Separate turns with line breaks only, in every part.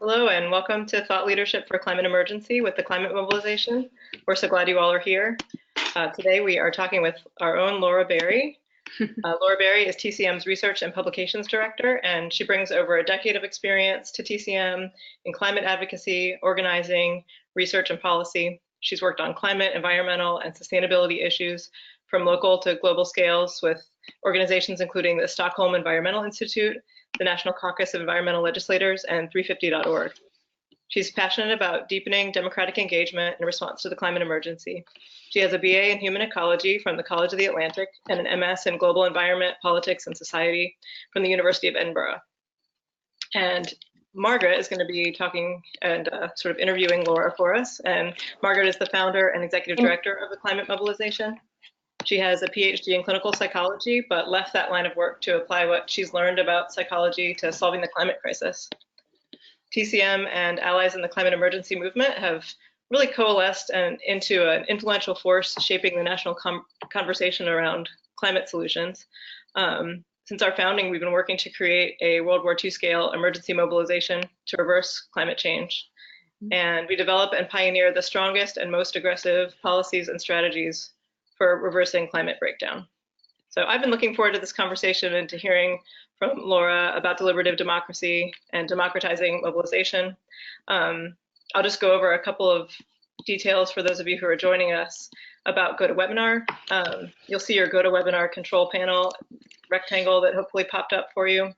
Hello and welcome to Thought Leadership for Climate Emergency with the Climate Mobilization. We're so glad you all are here. Today we are talking with our own Laura Berry. Laura Berry is TCM's Research and Publications Director, and she brings over a decade of experience to TCM in climate advocacy, organizing, research, and policy. She's worked on climate, environmental, and sustainability issues from local to global scales with organizations including the Stockholm Environmental Institute, the National Caucus of Environmental Legislators, and 350.org. She's passionate about deepening democratic engagement in response to the climate emergency. She has a BA in Human Ecology from the College of the Atlantic and an MS in Global Environment, Politics, and Society from the University of Edinburgh. And Margaret is going to be talking and sort of interviewing Laura for us. And Margaret is the founder and executive director of the Climate Mobilization. She has a PhD in clinical psychology, but left that line of work to apply what she's learned about psychology to solving the climate crisis. TCM and allies in the climate emergency movement have really coalesced into an influential force shaping the national conversation around climate solutions. Since our founding, we've been working to create a World War II scale emergency mobilization to reverse climate change. And we develop and pioneer the strongest and most aggressive policies and strategies for reversing climate breakdown. So I've been looking forward to this conversation and to hearing from Laura about deliberative democracy and democratizing mobilization. I'll just go over a couple of details for those of you who are joining us about GoToWebinar. You'll see your GoToWebinar control panel rectangle that hopefully popped up for you.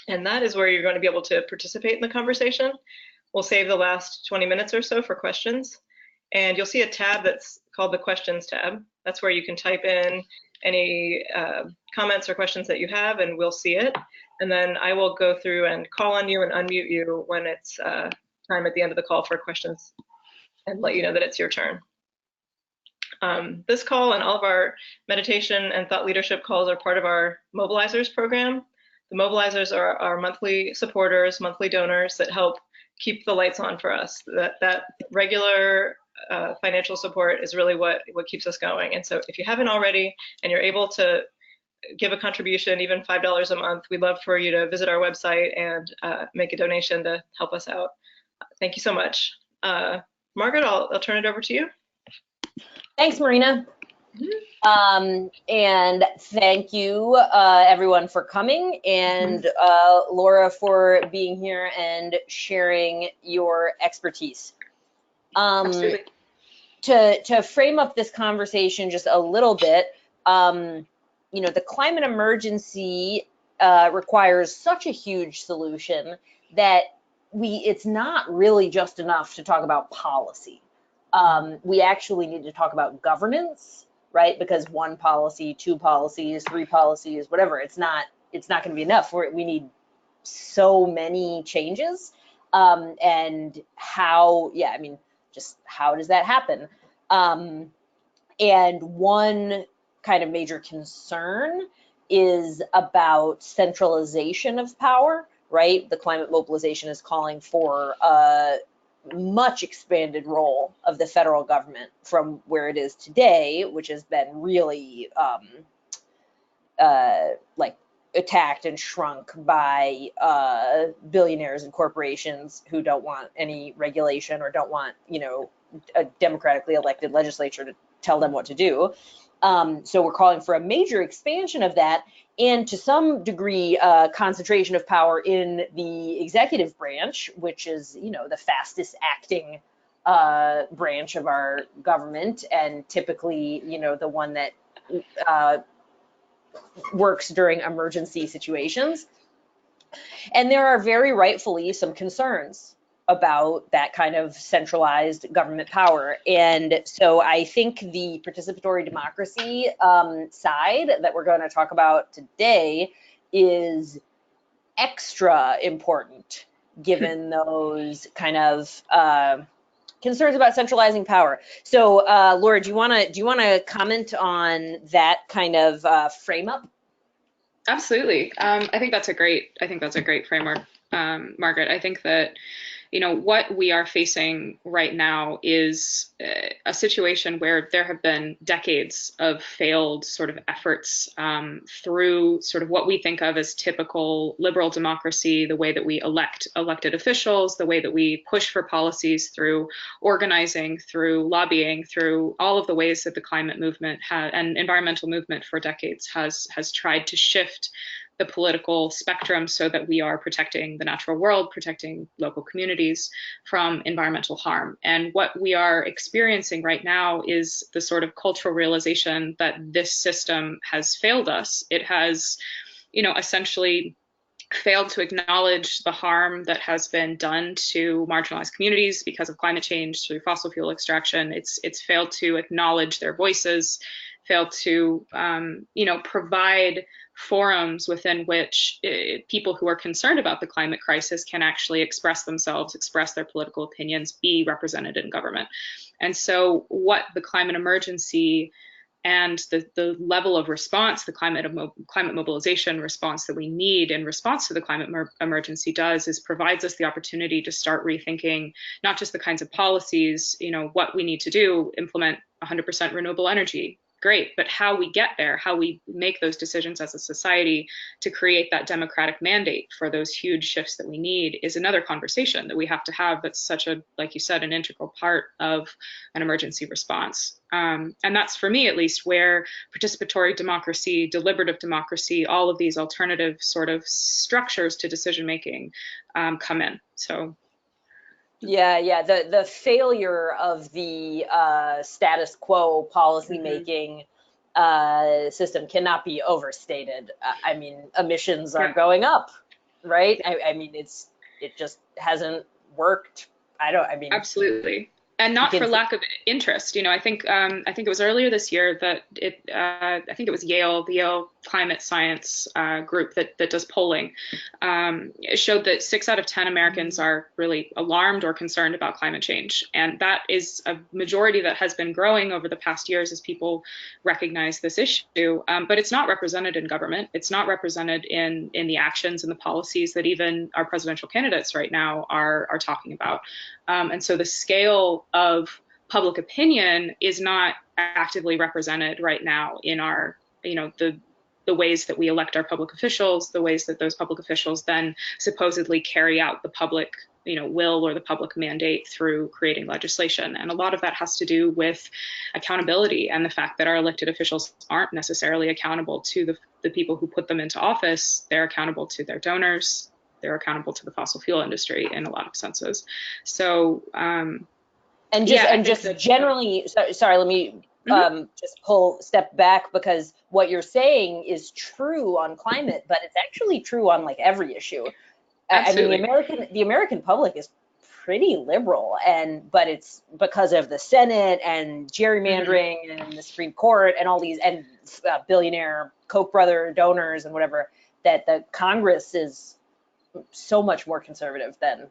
And that is where you're going to be able to participate in the conversation. We'll save the last 20 minutes or so for questions. And you'll see a tab that's called the Questions tab. That's where you can type in any comments or questions that you have, and we'll see it. And then I will go through and call on you and unmute you when it's time at the end of the call for questions and let you know that it's your turn. This call and all of our meditation and thought leadership calls are part of our Mobilizers program. The Mobilizers are our monthly supporters, monthly donors that help keep the lights on for us. That regular financial support is really what keeps us going. And so if you haven't already and you're able to give a contribution, even $5 a month, we'd love for you to visit our website and make a donation to help us out. Thank you so much. Margaret, I'll turn it over to you.
Thanks, Marina. And thank you, everyone, for coming, and Laura for being here and sharing your expertise.
Absolutely.
To frame up this conversation just a little bit, you know, the climate emergency requires such a huge solution that it's not really just enough to talk about policy. We actually need to talk about governance, right? Because one policy, two policies, three policies, whatever, it's not going to be enough. We need so many changes, and how, yeah, I mean, just how does that happen? And one kind of major concern is about centralization of power, right? The climate mobilization is calling for a much expanded role of the federal government from where it is today, which has been really like attacked and shrunk by billionaires and corporations who don't want any regulation or don't want, you know, a democratically elected legislature to tell them what to do. So we're calling for a major expansion of that, and to some degree concentration of power in the executive branch, which is, you know, the fastest acting branch of our government, and typically, you know, the one that works during emergency situations. And there are very rightfully some concerns about that kind of centralized government power. And so I think the participatory democracy side that we're going to talk about today is extra important given those kind of concerns about centralizing power. So Laura, do you want to comment on that kind of frame up?
Absolutely. I think that's a great framework, Margaret. I think that, what we are facing right now is a situation where there have been decades of failed sort of efforts through sort of what we think of as typical liberal democracy, the way that we elect elected officials, the way that we push for policies through organizing, through lobbying, through all of the ways that the climate movement and environmental movement for decades has tried to shift the political spectrum so that we are protecting the natural world, protecting local communities from environmental harm. And what we are experiencing right now is the sort of cultural realization that this system has failed us. It has, essentially failed to acknowledge the harm that has been done to marginalized communities because of climate change through fossil fuel extraction. It's failed to acknowledge their voices, failed to provide forums within which people who are concerned about the climate crisis can actually express themselves, express their political opinions, be represented in government. And so what the climate emergency and the level of response, the climate mobilization response that we need in response to the climate emergency does is provides us the opportunity to start rethinking not just the kinds of policies, what we need to do, implement 100% renewable energy. Great, but how we get there, how we make those decisions as a society to create that democratic mandate for those huge shifts that we need is another conversation that we have to have. That's such a, like you said, an integral part of an emergency response. And that's, for me at least, where participatory democracy, deliberative democracy, all of these alternative sort of structures to decision making come in. So.
Yeah. The failure of the status quo policymaking system cannot be overstated. I mean, emissions are going up, right? I mean, it just hasn't worked.
Absolutely. And not for lack of interest. I think it was earlier this year that I think it was the Yale climate science group that does polling. It showed that 6 out of 10 Americans are really alarmed or concerned about climate change. And that is a majority that has been growing over the past years as people recognize this issue. But it's not represented in government. It's not represented in the actions and the policies that even our presidential candidates right now are talking about. And so the scale of public opinion is not actively represented right now in our, the ways that we elect our public officials, the ways that those public officials then supposedly carry out the public, will or the public mandate through creating legislation. And a lot of that has to do with accountability and the fact that our elected officials aren't necessarily accountable to the people who put them into office. They're accountable to their donors. They're accountable to the fossil fuel industry in a lot of senses. So,
generally, sorry, let me just pull step back, because what you're saying is true on climate, but it's actually true on like every issue.
Absolutely.
I mean, the American public is pretty liberal, but it's because of the Senate and gerrymandering and the Supreme Court and all these and billionaire Koch brother donors and whatever, that the Congress is so much more conservative than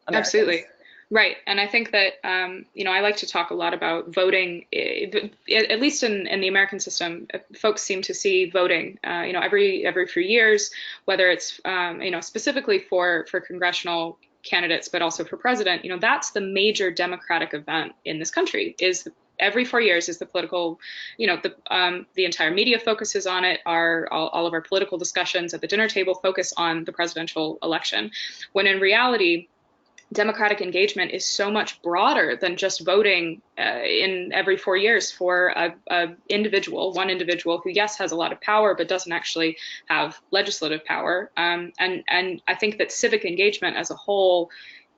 Americans.
Absolutely. Right. And I think that, I like to talk a lot about voting, at least in the American system. Folks seem to see voting, every few years, whether it's, specifically for congressional candidates, but also for president. That's the major democratic event in this country. Is every 4 years is the political, the entire media focuses on it. All of our political discussions at the dinner table focus on the presidential election, when in reality, democratic engagement is so much broader than just voting in every 4 years for one individual who, yes, has a lot of power, but doesn't actually have legislative power. And I think that civic engagement as a whole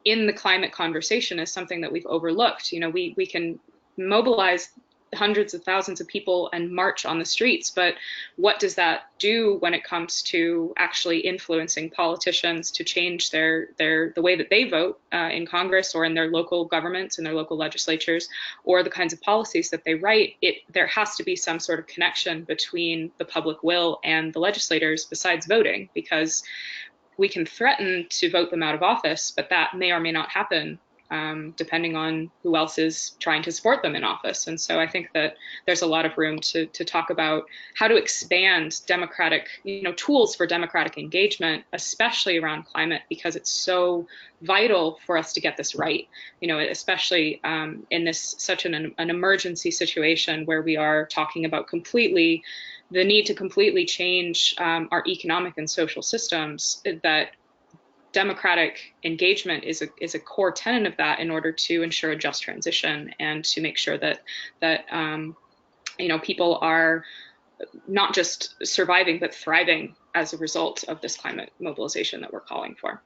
in the climate conversation is something that we've overlooked. We can mobilize hundreds of thousands of people and march on the streets, but what does that do when it comes to actually influencing politicians to change the way that they vote in Congress or in their local governments and their local legislatures, or the kinds of policies that they write? There has to be some sort of connection between the public will and the legislators besides voting, because we can threaten to vote them out of office, but that may or may not happen depending on who else is trying to support them in office. And so I think that there's a lot of room to talk about how to expand democratic, tools for democratic engagement, especially around climate, because it's so vital for us to get this right, especially in this such an emergency situation where we are talking about the need to completely change our economic and social systems, that democratic engagement is a core tenet of that in order to ensure a just transition and to make sure that people are not just surviving but thriving as a result of this climate mobilization that we're calling for.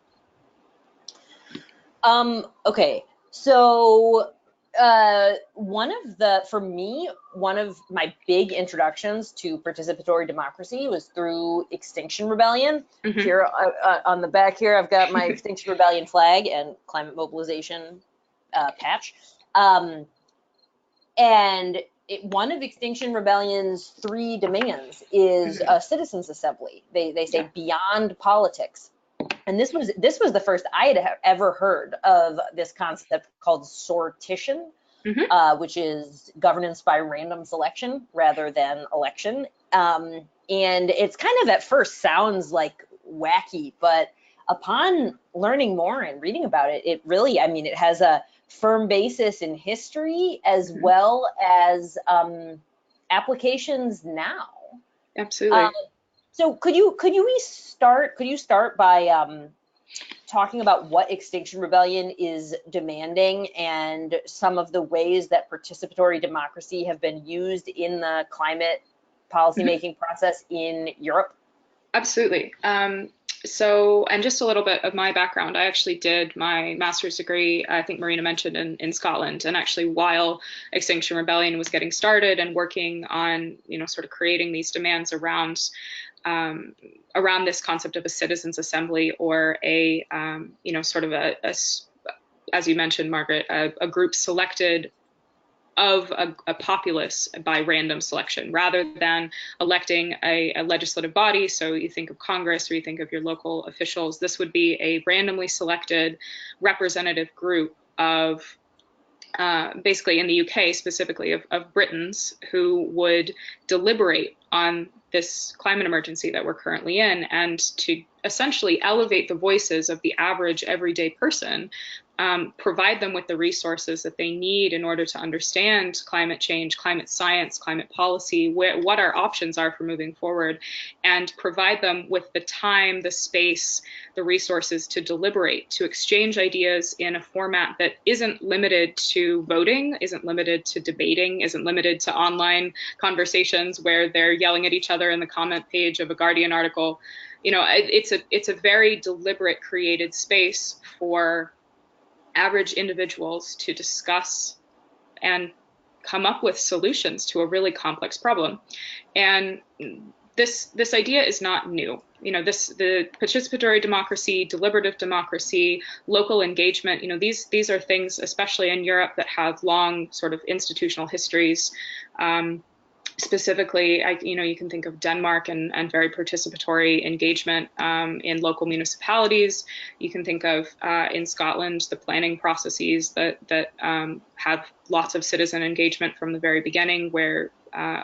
Okay, so one of my big introductions to participatory democracy was through Extinction Rebellion.
Mm-hmm.
Here on the back here, I've got my Extinction Rebellion flag and climate mobilization patch. And one of Extinction Rebellion's 3 demands is a citizens' assembly. They say beyond politics. And this was the first I had ever heard of this concept called sortition, which is governance by random selection rather than election. And it's kind of at first sounds like wacky, but upon learning more and reading about it, it really, it has a firm basis in history as well as applications now.
Absolutely.
So could you start by talking about what Extinction Rebellion is demanding and some of the ways that participatory democracy have been used in the climate policymaking process in Europe?
Absolutely. So, and just a little bit of my background, I actually did my master's degree, I think Marina mentioned, in Scotland. And actually, while Extinction Rebellion was getting started and working on, sort of creating these demands around this concept of a citizens' assembly, or a, sort of as you mentioned, Margaret, a group selected of a populace by random selection, rather than electing a legislative body. So you think of Congress or you think of your local officials. This would be a randomly selected representative group of basically, in the UK specifically, of Britons who would deliberate on this climate emergency that we're currently in, and to essentially elevate the voices of the average everyday person, provide them with the resources that they need in order to understand climate change, climate science, climate policy, what our options are for moving forward, and provide them with the time, the space, the resources to deliberate, to exchange ideas in a format that isn't limited to voting, isn't limited to debating, isn't limited to online conversations where they're yelling at each other in the comment page of a Guardian article. It's a very deliberate, created space for average individuals to discuss and come up with solutions to a really complex problem. And this idea is not new. The participatory democracy, deliberative democracy, local engagement, these are things, especially in Europe, that have long sort of institutional histories. Specifically, you can think of Denmark and very participatory engagement in local municipalities. You can think of in Scotland the planning processes that have lots of citizen engagement from the very beginning, where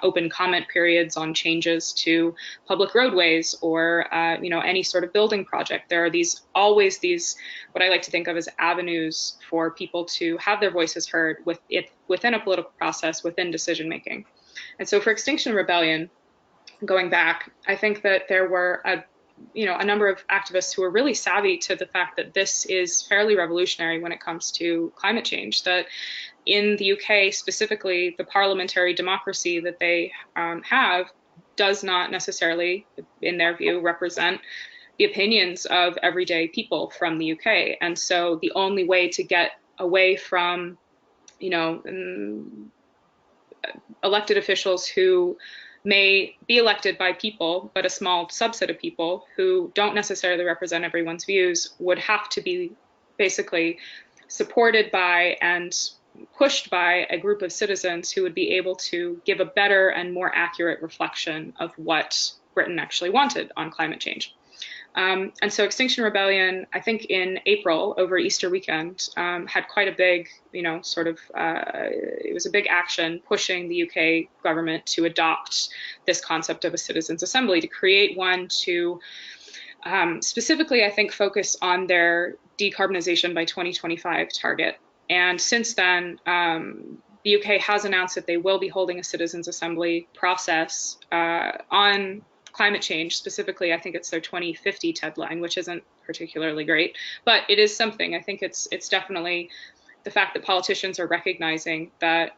open comment periods on changes to public roadways or any sort of building project. There are always these what I like to think of as avenues for people to have their voices heard within a political process, within decision making. And so for Extinction Rebellion, going back, I think that there were a number of activists who were really savvy to the fact that this is fairly revolutionary when it comes to climate change, that in the UK specifically, the parliamentary democracy that they have does not necessarily, in their view, represent the opinions of everyday people from the UK. And so the only way to get away from, elected officials who may be elected by people, but a small subset of people who don't necessarily represent everyone's views, would have to be basically supported by and pushed by a group of citizens who would be able to give a better and more accurate reflection of what Britain actually wanted on climate change. And so Extinction Rebellion, I think in April over Easter weekend, had quite a big, it was a big action pushing the UK government to adopt this concept of a citizens' assembly, to create one to specifically, I think, focus on their decarbonization by 2025 target. And since then, the UK has announced that they will be holding a citizens' assembly process on climate change. Specifically, I think it's their 2050 deadline, which isn't particularly great, but it is something. I think it's definitely the fact that politicians are recognizing that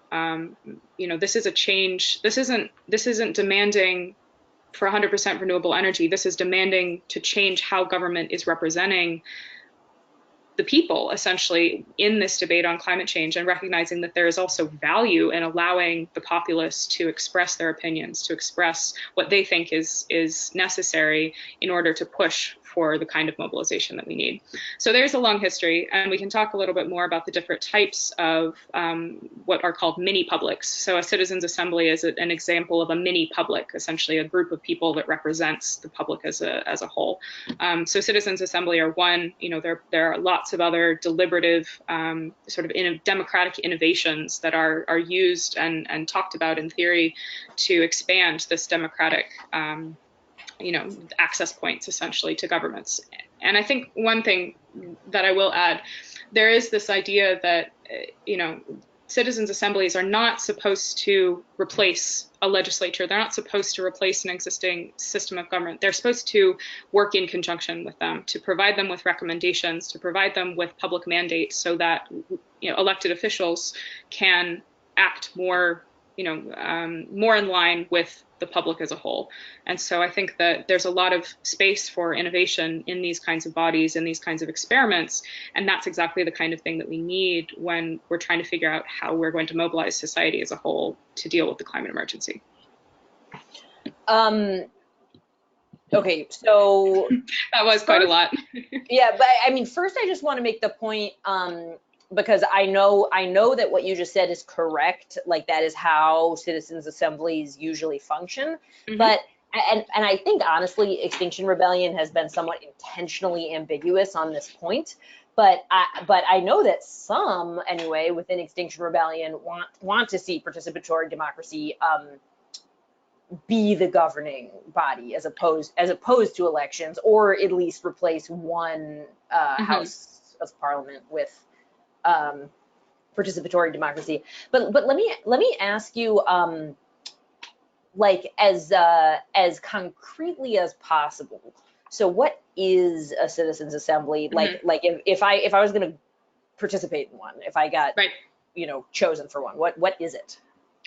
this is a change. This isn't demanding for 100% renewable energy. This is demanding to change how government is representing the people, essentially, in this debate on climate change, and recognizing that there is also value in allowing the populace to express their opinions, to express what they think is necessary in order to push for the kind of mobilization that we need. So there's a long history, and we can talk a little bit more about the different types of what are called mini publics. So a citizens' assembly is an example of a mini public, essentially a group of people that represents the public as a whole. So citizens' assembly are one. There are lots of other deliberative democratic innovations that are used and talked about in theory to expand this democratic access points essentially to governments. And I think one thing that I will add, there is this idea that, citizens' assemblies are not supposed to replace a legislature. They're not supposed to replace an existing system of government. They're supposed to work in conjunction with them, to provide them with recommendations, to provide them with public mandates so that elected officials can act more more in line with the public as a whole. And so I think that there's a lot of space for innovation in these kinds of bodies and these kinds of experiments. And that's exactly the kind of thing that we need when we're trying to figure out how we're going to mobilize society as a whole to deal with the climate emergency.
Okay, so
that was quite a lot.
Yeah, but I mean, first I just want to make the point, because I know that what you just said is correct. Like, that is how citizens' assemblies usually function. Mm-hmm. But and I think honestly, Extinction Rebellion has been somewhat intentionally ambiguous on this point. But I know that some, anyway, within Extinction Rebellion want to see participatory democracy be the governing body as opposed to elections, or at least replace one House of Parliament with participatory democracy. But let me ask you, like, as concretely as possible. So what is a citizens' assembly? Like if I was going to participate in one, if I got chosen for one, what is it?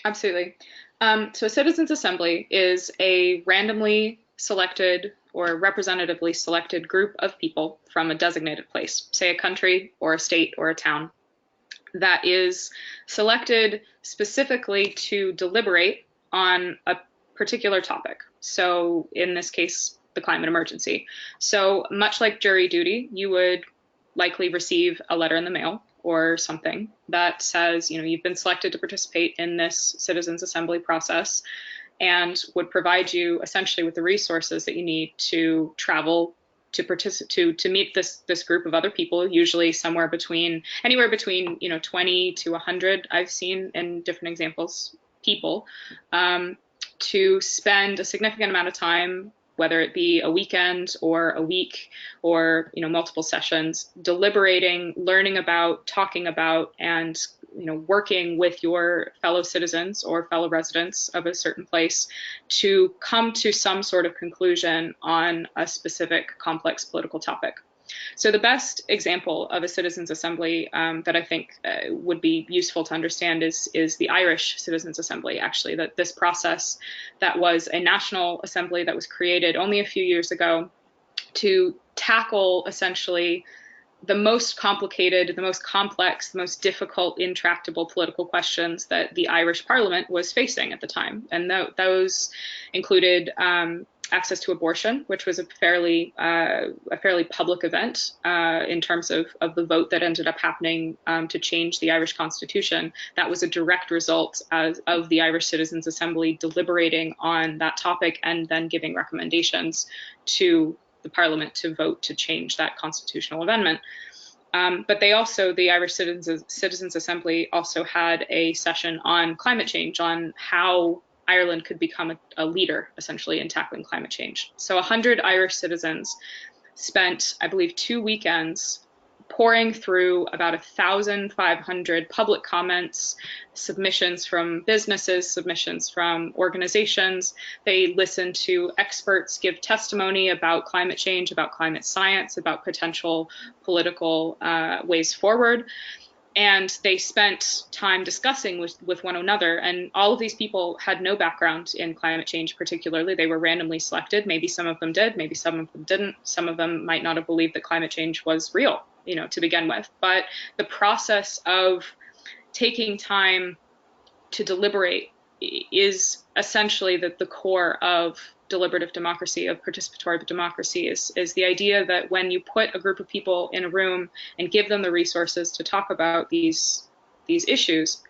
Absolutely. So a citizens' assembly is a randomly selected or representatively selected group of people from a designated place, say a country or a state or a town, that is selected specifically to deliberate on a particular topic. So in this case, the climate emergency. So much like jury duty, you would likely receive a letter in the mail or something that says, you've been selected to participate in this citizens' assembly process, and would provide you essentially with the resources that you need to travel to meet this group of other people, usually anywhere between 20 to 100, I've seen in different examples, people, to spend a significant amount of time, whether it be a weekend or a week or multiple sessions, deliberating, learning about, talking about, and working with your fellow citizens or fellow residents of a certain place to come to some sort of conclusion on a specific complex political topic. So the best example of a citizens' assembly that I think would be useful to understand is the Irish Citizens' Assembly, actually, that this process that was a national assembly that was created only a few years ago to tackle essentially the most complicated, the most complex, the most difficult, intractable political questions that the Irish Parliament was facing at the time. And those included access to abortion, which was a fairly public event in terms of the vote that ended up happening to change the Irish Constitution. That was a direct result of the Irish Citizens' Assembly deliberating on that topic and then giving recommendations to the Parliament to vote to change that constitutional amendment. But they also, the Irish Citizens Assembly also had a session on climate change, on how Ireland could become a leader, essentially, in tackling climate change. So 100 Irish citizens spent, I believe, 2 weekends pouring through about 1,500 public comments, submissions from businesses, submissions from organizations. They listened to experts give testimony about climate change, about climate science, about potential political ways forward. And they spent time discussing with one another. And all of these people had no background in climate change particularly. They were randomly selected. Maybe some of them did, maybe some of them didn't. Some of them might not have believed that climate change was real, to begin with. But the process of taking time to deliberate is essentially the core of deliberative democracy, of participatory democracy, is the idea that when you put a group of people in a room and give them the resources to talk about these issues,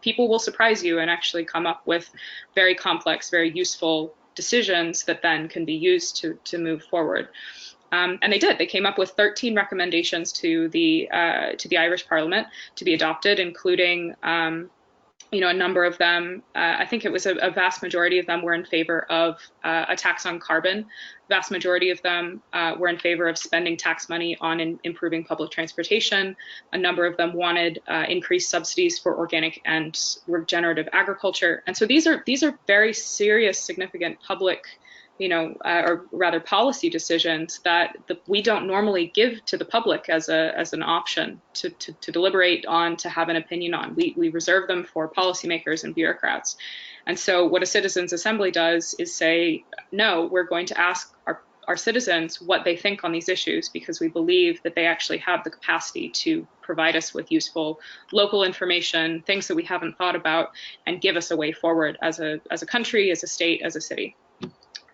people will surprise you and actually come up with very complex, very useful decisions that then can be used to move forward. And they did. They came up with 13 recommendations to the Irish Parliament to be adopted, including a number of them, I think it was a vast majority of them were in favor of a tax on carbon. Vast majority of them were in favor of spending tax money on improving public transportation. A number of them wanted increased subsidies for organic and regenerative agriculture. And so these are very serious, significant public, or rather policy decisions that we don't normally give to the public as an option to deliberate on, to have an opinion on. We reserve them for policymakers and bureaucrats. And so what a citizens' assembly does is say, no, we're going to ask our citizens what they think on these issues, because we believe that they actually have the capacity to provide us with useful local information, things that we haven't thought about, and give us a way forward as a country, as a state, as a city.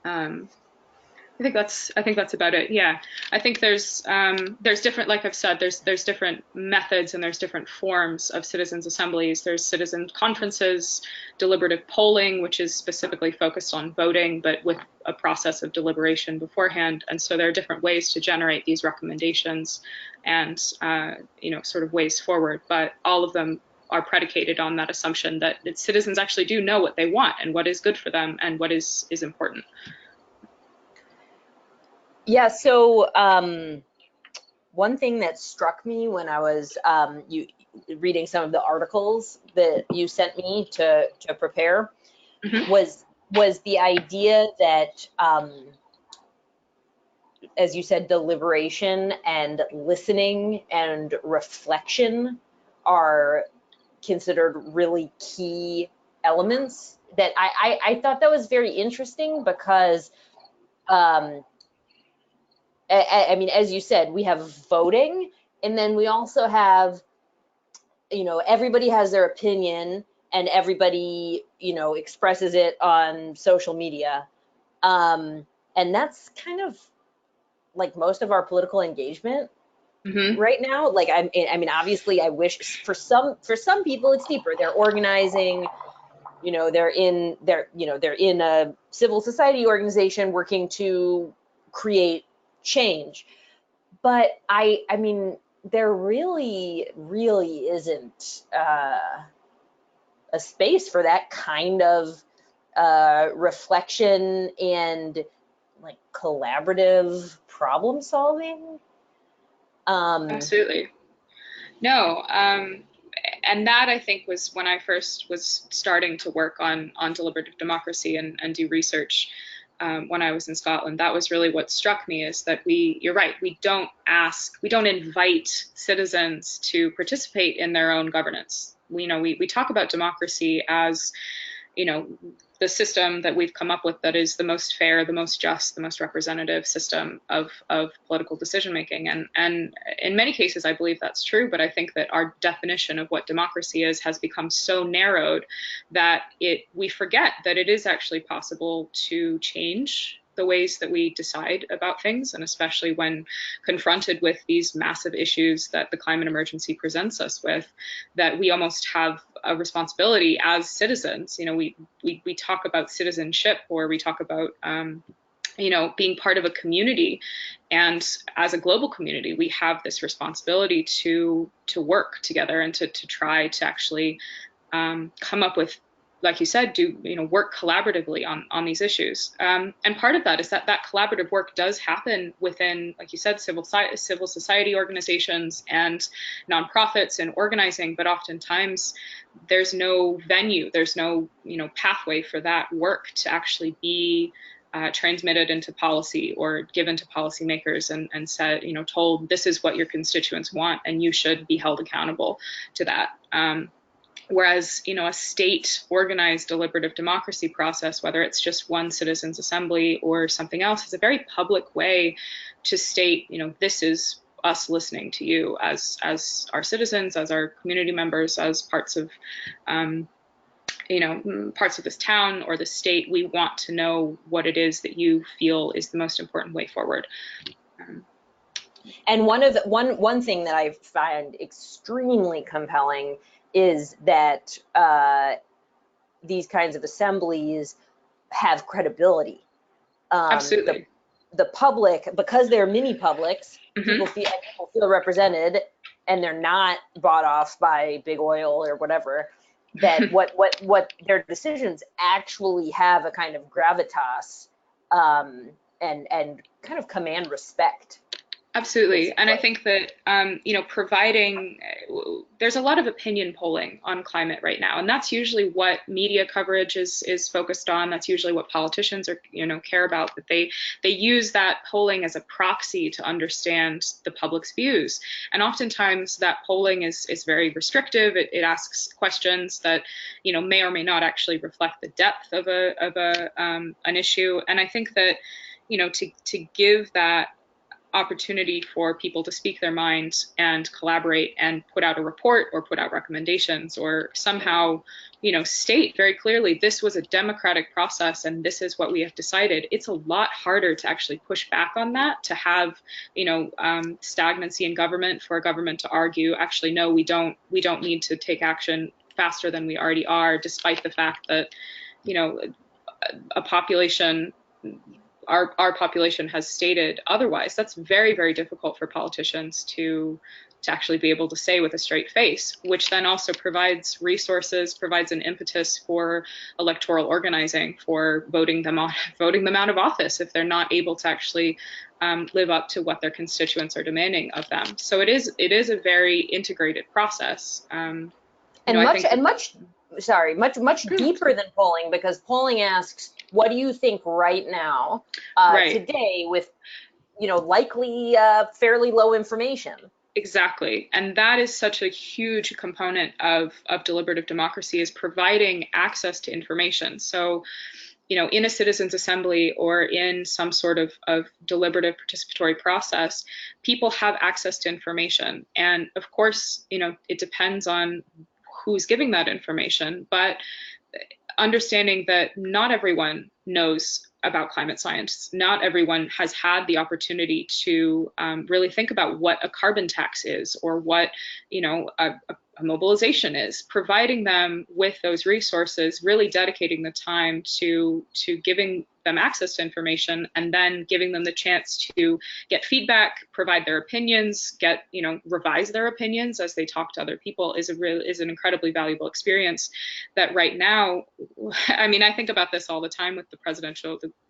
I think that's about it. Yeah, I think there's different, like I've said, there's different methods and there's different forms of citizens' assemblies. There's citizen conferences, deliberative polling, which is specifically focused on voting, but with a process of deliberation beforehand. And so there are different ways to generate these recommendations and sort of ways forward. But all of them are predicated on that assumption that citizens actually do know what they want and what is good for them and what is important.
Yeah, so one thing that struck me when I was reading some of the articles that you sent me to prepare
Mm-hmm.
was the idea that, as you said, deliberation and listening and reflection are considered really key elements. That I thought that was very interesting because I mean, as you said, we have voting, and then we also have, everybody has their opinion and everybody, expresses it on social media. And that's kind of like most of our political engagement
Mm-hmm.
right now. Like, I mean, obviously I wish for some people it's deeper. They're organizing, they're in a civil society organization working to create change. But I mean, there really isn't a space for that kind of reflection and like collaborative problem solving.
Absolutely. No. And that, I think, was when I first was starting to work on deliberative democracy and do research when I was in Scotland. That was really what struck me, is that you're right, we don't invite citizens to participate in their own governance. We talk about democracy as, the system that we've come up with that is the most fair, the most just, the most representative system of political decision making. And in many cases, I believe that's true, but I think that our definition of what democracy is has become so narrowed that we forget that it is actually possible to change the ways that we decide about things, and especially when confronted with these massive issues that the climate emergency presents us with, that we almost have a responsibility as citizens. We talk about citizenship, or we talk about being part of a community, and as a global community, we have this responsibility to work together and to try to actually come up with, like you said, work collaboratively on these issues. And part of that is that collaborative work does happen within, like you said, civil society organizations and nonprofits and organizing, but oftentimes there's no venue, there's no, pathway for that work to actually be transmitted into policy or given to policymakers and said, told this is what your constituents want and you should be held accountable to that. Whereas, a state organized deliberative democracy process, whether it's just one citizens assembly or something else, is a very public way to state, this is us listening to you as our citizens, as our community members, as parts of parts of this town or the state. We want to know what it is that you feel is the most important way forward.
And one thing that I find extremely compelling is that these kinds of assemblies have credibility.
Absolutely.
The public, because they're mini publics,
Mm-hmm.
people feel represented, and they're not bought off by big oil or whatever. That what their decisions actually have a kind of gravitas and kind of command respect.
Absolutely. And I think that, providing, there's a lot of opinion polling on climate right now, and that's usually what media coverage is focused on. That's usually what politicians are, care about, but they use that polling as a proxy to understand the public's views. And oftentimes that polling is very restrictive. It asks questions that, may or may not actually reflect the depth of an issue. And I think that, to give that opportunity for people to speak their minds and collaborate and put out a report or put out recommendations or somehow, state very clearly this was a democratic process and this is what we have decided. It's a lot harder to actually push back on that, to have, stagnancy in government, for a government to argue, actually, no, we don't need to take action faster than we already are, despite the fact that, a population, our population has stated otherwise. That's very, very difficult for politicians to actually be able to say with a straight face, which then also provides resources, provides an impetus for electoral organizing, for voting them out of office if they're not able to actually live up to what their constituents are demanding of them. So it is a very integrated process.
Much deeper than polling, because polling asks, what do you think right now, today, with, likely fairly low information?
Exactly. And that is such a huge component of deliberative democracy, is providing access to information. So, in a citizens assembly or in some sort of deliberative participatory process, people have access to information. And of course, it depends on who's giving that information, but understanding that not everyone knows about climate science. Not everyone has had the opportunity to really think about what a carbon tax is or what, a mobilization is. Providing them with those resources, really dedicating the time to giving them access to information, and then giving them the chance to get feedback, provide their opinions, revise their opinions as they talk to other people, is an incredibly valuable experience that right now, I think about this all the time with the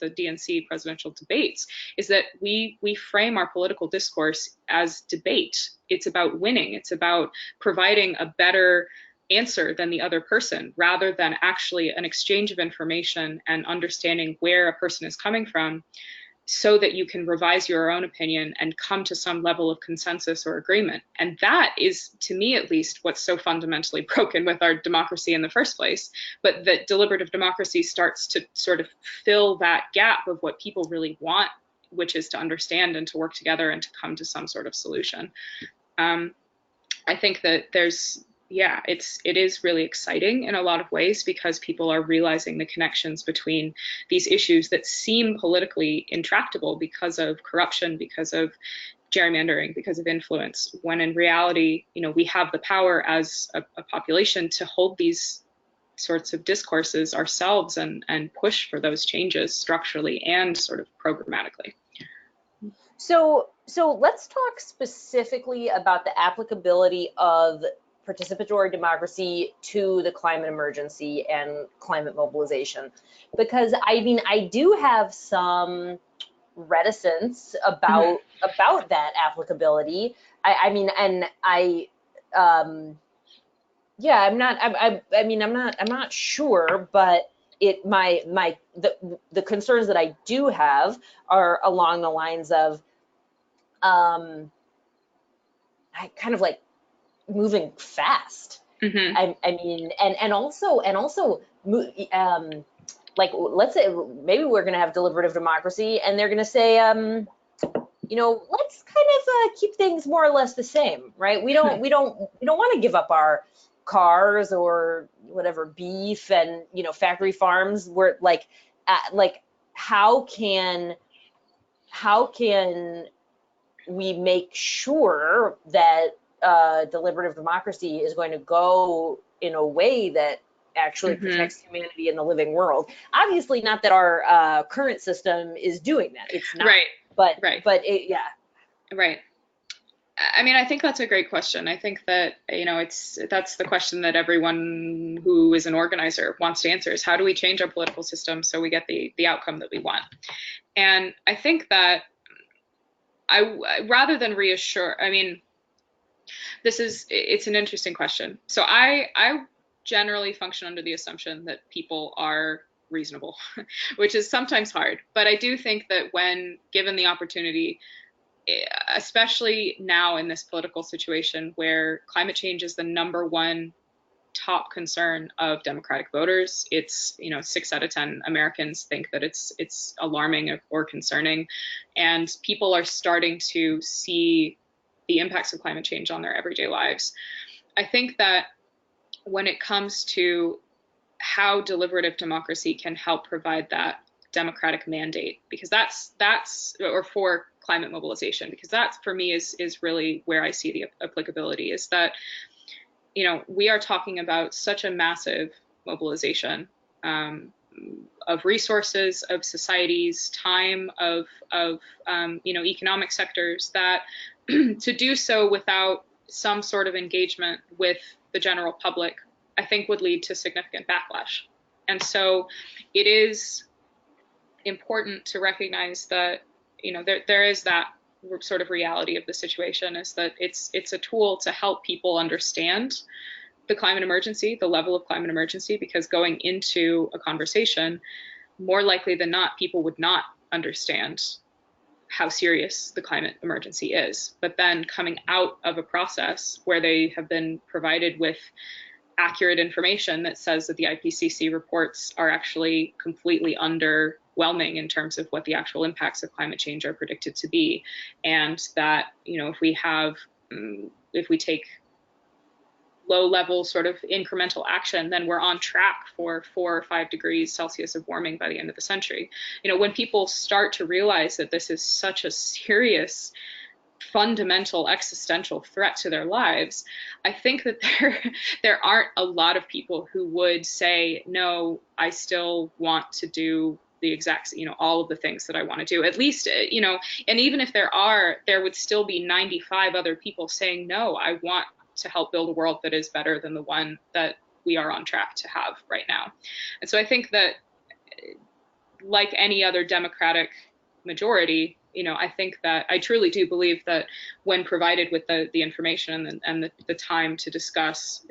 DNC presidential debates, is that we frame our political discourse as debate. It's about winning. It's about providing a better answer than the other person, rather than actually an exchange of information and understanding where a person is coming from, so that you can revise your own opinion and come to some level of consensus or agreement. And that is, to me at least, what's so fundamentally broken with our democracy in the first place. But that deliberative democracy starts to sort of fill that gap of what people really want, which is to understand and to work together and to come to some sort of solution. I think that it is really exciting in a lot of ways, because people are realizing the connections between these issues that seem politically intractable because of corruption, because of gerrymandering, because of influence, when in reality, we have the power as a population to hold these sorts of discourses ourselves and push for those changes structurally and sort of programmatically.
So let's talk specifically about the applicability of participatory democracy to the climate emergency and climate mobilization, because I mean, I do have some reticence about that applicability. I mean, and yeah, I'm not sure, but the concerns that I do have are along the lines of I kind of like moving fast. I mean, and also like, let's say maybe we're going to have deliberative democracy, and they're going to say, you know, let's kind of keep things more or less the same, right? We don't want to give up our cars or whatever, beef and, you know, factory farms. We're like how can we make sure that deliberative democracy is going to go in a way that actually protects humanity in the living world? Obviously, not that our current system is doing that. It's not.
Right.
But yeah.
Right. I mean, I think that's a great question. I think that, you know, that's the question that everyone who is an organizer wants to answer, is how do we change our political system so we get the outcome that we want? And I think that rather than reassure, I mean, it's an interesting question. So I generally function under the assumption that people are reasonable, which is sometimes hard. But I do think that when given the opportunity, especially now in this political situation where climate change is the #1 top concern of Democratic voters, it's, you know, 6 out of 10 Americans think that it's alarming or concerning, and people are starting to see the impacts of climate change on their everyday lives. I think that when it comes to how deliberative democracy can help provide that democratic mandate, because that's or for climate mobilization, because that for me is really where I see the applicability, is that, you know, we are talking about such a massive mobilization of resources, of societies, time, of you know, economic sectors, that to do so without some sort of engagement with the general public, I think would lead to significant backlash. And so it is important to recognize that, you know, there is that sort of reality of the situation, is that it's a tool to help people understand the climate emergency, the level of climate emergency, because going into a conversation, more likely than not, people would not understand how serious the climate emergency is. But then coming out of a process where they have been provided with accurate information that says that the IPCC reports are actually completely underwhelming in terms of what the actual impacts of climate change are predicted to be, and that, you know, if we take low-level sort of incremental action, then we're on track for 4 or 5 degrees Celsius of warming by the end of the century. You know, when people start to realize that this is such a serious, fundamental, existential threat to their lives, I think that there aren't a lot of people who would say, no, I still want to do the exact, you know, all of the things that I want to do. At least, you know, and even if there would still be 95 other people saying, no, I want to help build a world that is better than the one that we are on track to have right now. And so I think that, like any other democratic majority, you know, I think that I truly do believe that when provided with the information and the time to discuss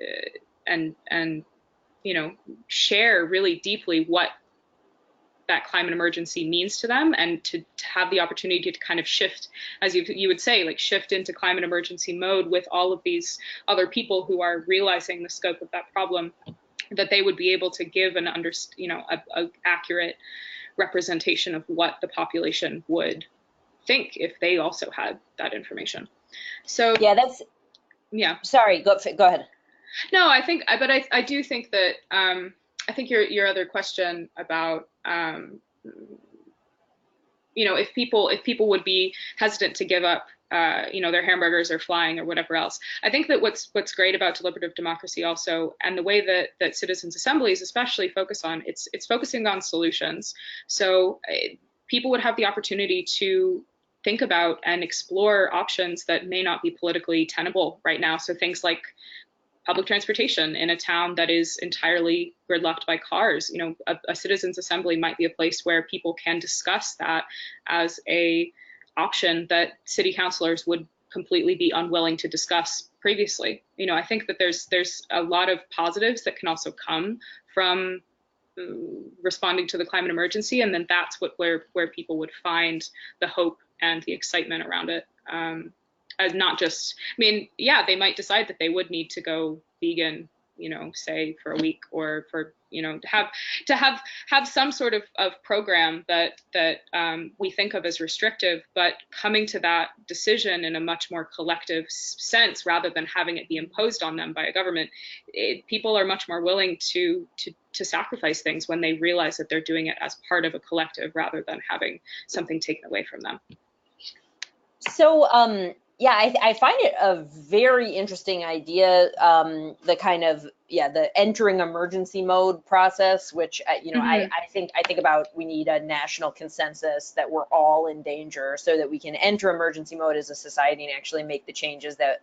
and you know, share really deeply what that climate emergency means to them, and to have the opportunity to kind of shift, as you would say, like shift into climate emergency mode with all of these other people who are realizing the scope of that problem, that they would be able to give an a accurate representation of what the population would think if they also had that information. So
yeah, sorry, go ahead.
No, I think, but I do think that I think your other question about if people would be hesitant to give up, their hamburgers or flying or whatever else. I think that what's great about deliberative democracy also, and the way that citizens assemblies especially focus on, it's focusing on solutions. So people would have the opportunity to think about and explore options that may not be politically tenable right now. So things like public transportation in a town that is entirely gridlocked by cars. A citizens assembly might be a place where people can discuss that as a option that city councilors would completely be unwilling to discuss previously. I think that there's a lot of positives that can also come from responding to the climate emergency, and then that's where people would find the hope and the excitement around it. As not just, yeah, they might decide that they would need to go vegan, say for a week, or for, to have some sort of program that we think of as restrictive, but coming to that decision in a much more collective sense rather than having it be imposed on them by a government. People are much more willing to sacrifice things when they realize that they're doing it as part of a collective rather than having something taken away from them.
So, yeah, I find it a very interesting idea, the kind of, the entering emergency mode process, which, I think about, we need a national consensus that we're all in danger so that we can enter emergency mode as a society and actually make the changes that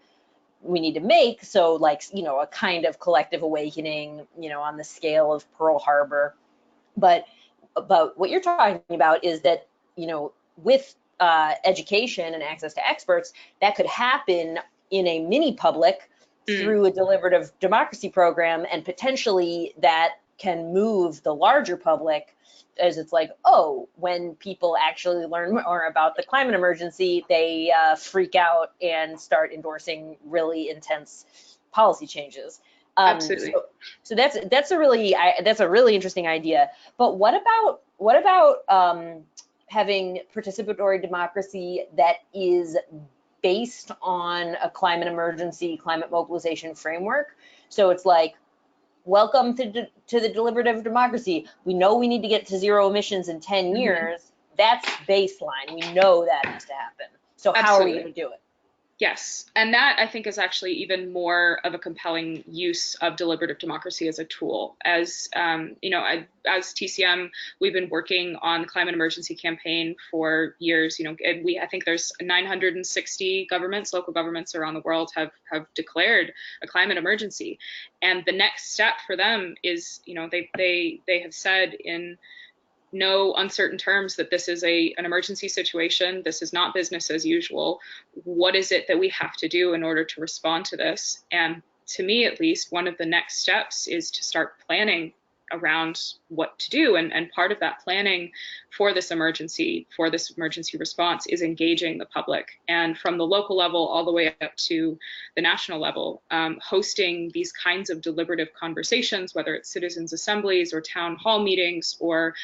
we need to make. So like, a kind of collective awakening, on the scale of Pearl Harbor. But what you're talking about is that, with education and access to experts, that could happen in a mini public through a deliberative democracy program, and potentially that can move the larger public, as it's like, oh, when people actually learn more about the climate emergency, they freak out and start endorsing really intense policy changes.
Absolutely.
So that's a really interesting idea. But what about having participatory democracy that is based on a climate emergency, climate mobilization framework? So it's like, welcome to the deliberative democracy. We know we need to get to zero emissions in 10 years. That's baseline. We know that has to happen. So how are we going to do it?
Yes, and that I think is actually even more of a compelling use of deliberative democracy as a tool. As as TCM, we've been working on the climate emergency campaign for years. I think there's 960 governments, local governments around the world have declared a climate emergency, and the next step for them is, they have said in no uncertain terms that this is an emergency situation. This is not business as usual. What is it that we have to do in order to respond to this? And to me, at least, one of the next steps is to start planning around what to do. And part of that planning for this emergency response is engaging the public. And from the local level all the way up to the national level, hosting these kinds of deliberative conversations, whether it's citizens assemblies or town hall meetings or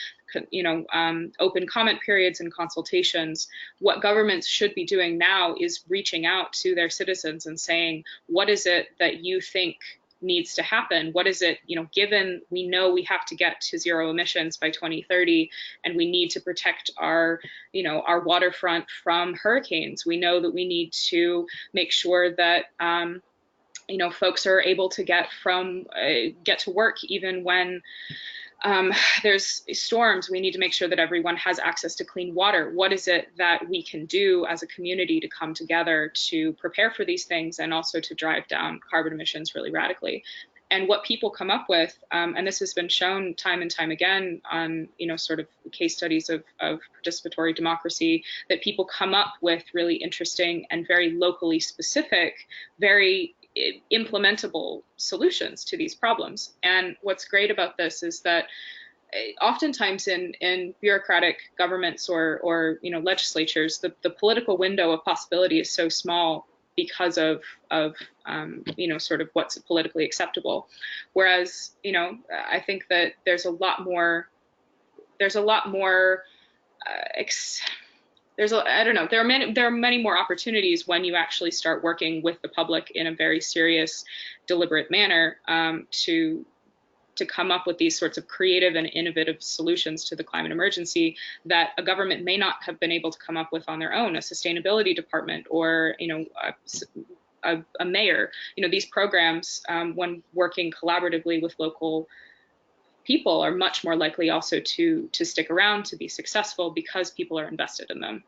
open comment periods and consultations. What governments should be doing now is reaching out to their citizens and saying, what is it that you think needs to happen? What is it, given we know we have to get to zero emissions by 2030 and we need to protect our waterfront from hurricanes. We know that we need to make sure that folks are able to get to work even when there's storms. We need to make sure that everyone has access to clean water. What is it that we can do as a community to come together to prepare for these things and also to drive down carbon emissions really radically? And what people come up with, and this has been shown time and time again on, sort of case studies of participatory democracy, that people come up with really interesting and very locally specific, very implementable solutions to these problems. And what's great about this is that oftentimes in bureaucratic governments or legislatures, the political window of possibility is so small because of sort of what's politically acceptable. Whereas, I think that there's a lot more there are many more opportunities when you actually start working with the public in a very serious, deliberate manner to to come up with these sorts of creative and innovative solutions to the climate emergency that a government may not have been able to come up with on their own, a sustainability department or, a mayor. These programs, when working collaboratively with local people, are much more likely also to stick around, to be successful, because people are invested in them.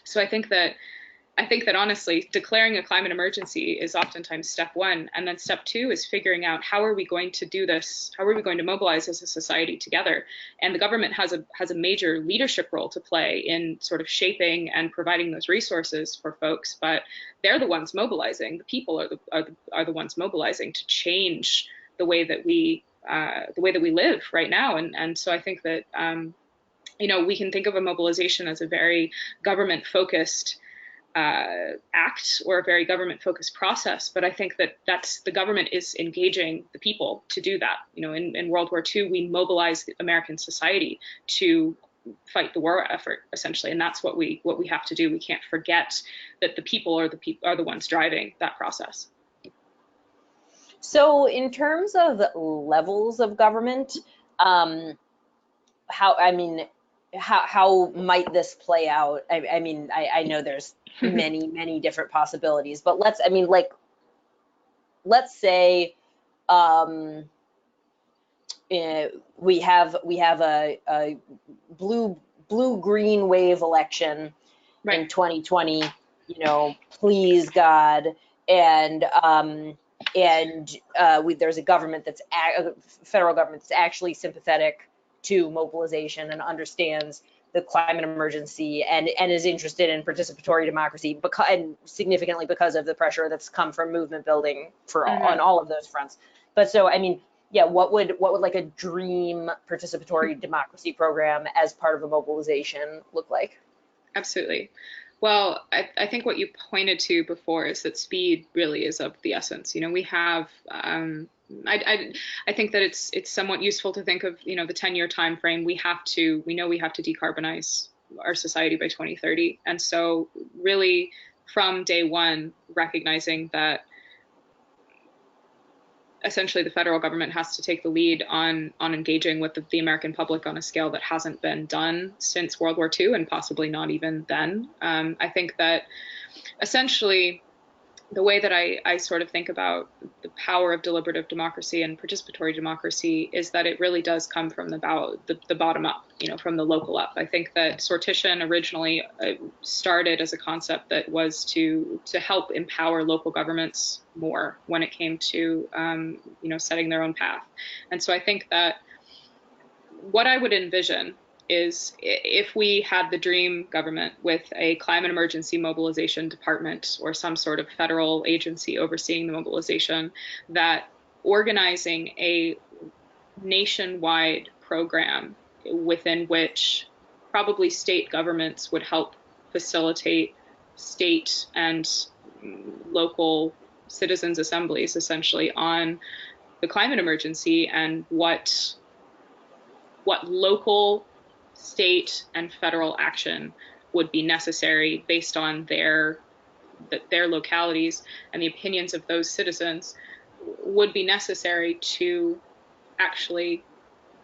So I think that honestly, declaring a climate emergency is oftentimes step one. And then step two is figuring out, how are we going to do this? How are we going to mobilize as a society together? And the government has a major leadership role to play in sort of shaping and providing those resources for folks. But they're the ones mobilizing. The people are the ones mobilizing to change the way that we live right now. And so I think that we can think of a mobilization as a very government-focused act, or a very government-focused process. But I think that the government is engaging the people to do that. In World War II, we mobilized American society to fight the war effort, essentially, and that's what we have to do. We can't forget that the people are the ones driving that process.
So in terms of levels of government, how might this play out? I know there's many different possibilities, but let's say we have a blue-green wave election in 2020, please God, and there's a government federal government that's actually sympathetic to mobilization and understands the climate emergency and is interested in participatory democracy, and significantly because of the pressure that's come from movement building on all of those fronts. But so, what would like a dream participatory democracy program as part of a mobilization look like?
Absolutely. Well, I think what you pointed to before is that speed really is of the essence. We have, I think that it's somewhat useful to think of, the 10-year time frame. We know we have to decarbonize our society by 2030. And so really from day one, recognizing that essentially the federal government has to take the lead on engaging with the American public on a scale that hasn't been done since World War II, and possibly not even then. I think that essentially the way that I sort of think about the power of deliberative democracy and participatory democracy is that it really does come from the bottom up, from the local up. I think that sortition originally started as a concept that was to help empower local governments more when it came to, setting their own path. And so I think that what I would envision is, if we had the dream government with a climate emergency mobilization department or some sort of federal agency overseeing the mobilization, that organizing a nationwide program within which probably state governments would help facilitate state and local citizens' assemblies, essentially, on the climate emergency and what local, state, and federal action would be necessary based on their localities and the opinions of those citizens would be necessary to actually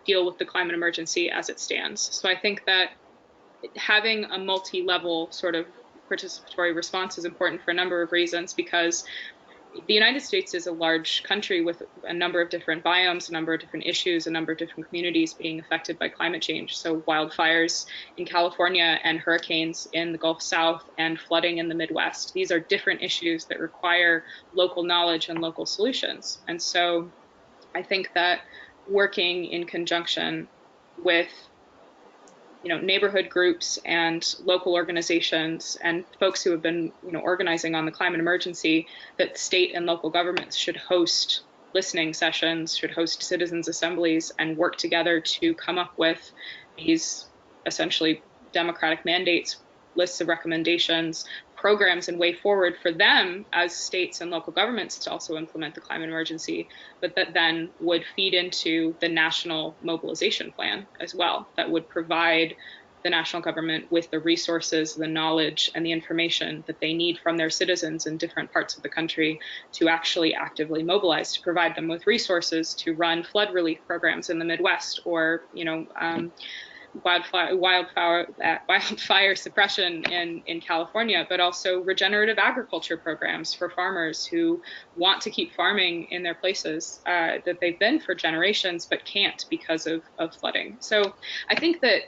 deal with the climate emergency as it stands. So I think that having a multi-level sort of participatory response is important for a number of reasons, because the United States is a large country with a number of different biomes, a number of different issues, a number of different communities being affected by climate change. So wildfires in California and hurricanes in the Gulf South and flooding in the Midwest. These are different issues that require local knowledge and local solutions. And so I think that working in conjunction with neighborhood groups and local organizations and folks who have been, organizing on the climate emergency, that state and local governments should host listening sessions, should host citizens' assemblies, and work together to come up with these essentially democratic mandates, lists of recommendations, programs, and way forward for them as states and local governments to also implement the climate emergency, but that then would feed into the national mobilization plan as well, that would provide the national government with the resources, the knowledge, and the information that they need from their citizens in different parts of the country to actually actively mobilize, to provide them with resources to run flood relief programs in the Midwest, or wildfire suppression in California, but also regenerative agriculture programs for farmers who want to keep farming in their places that they've been for generations, but can't because of flooding. So I think that,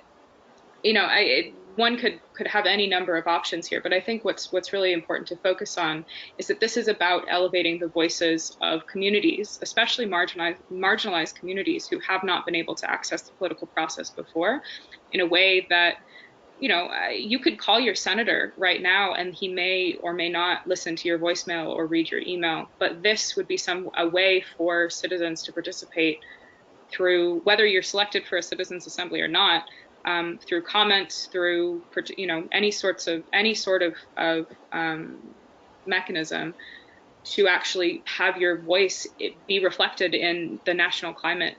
one could have any number of options here, but I think what's really important to focus on is that this is about elevating the voices of communities, especially marginalized communities who have not been able to access the political process before, in a way that, you could call your senator right now and he may or may not listen to your voicemail or read your email, but this would be a way for citizens to participate through, whether you're selected for a citizens assembly or not, through comments, through any sort of mechanism to actually have your voice be reflected in the national climate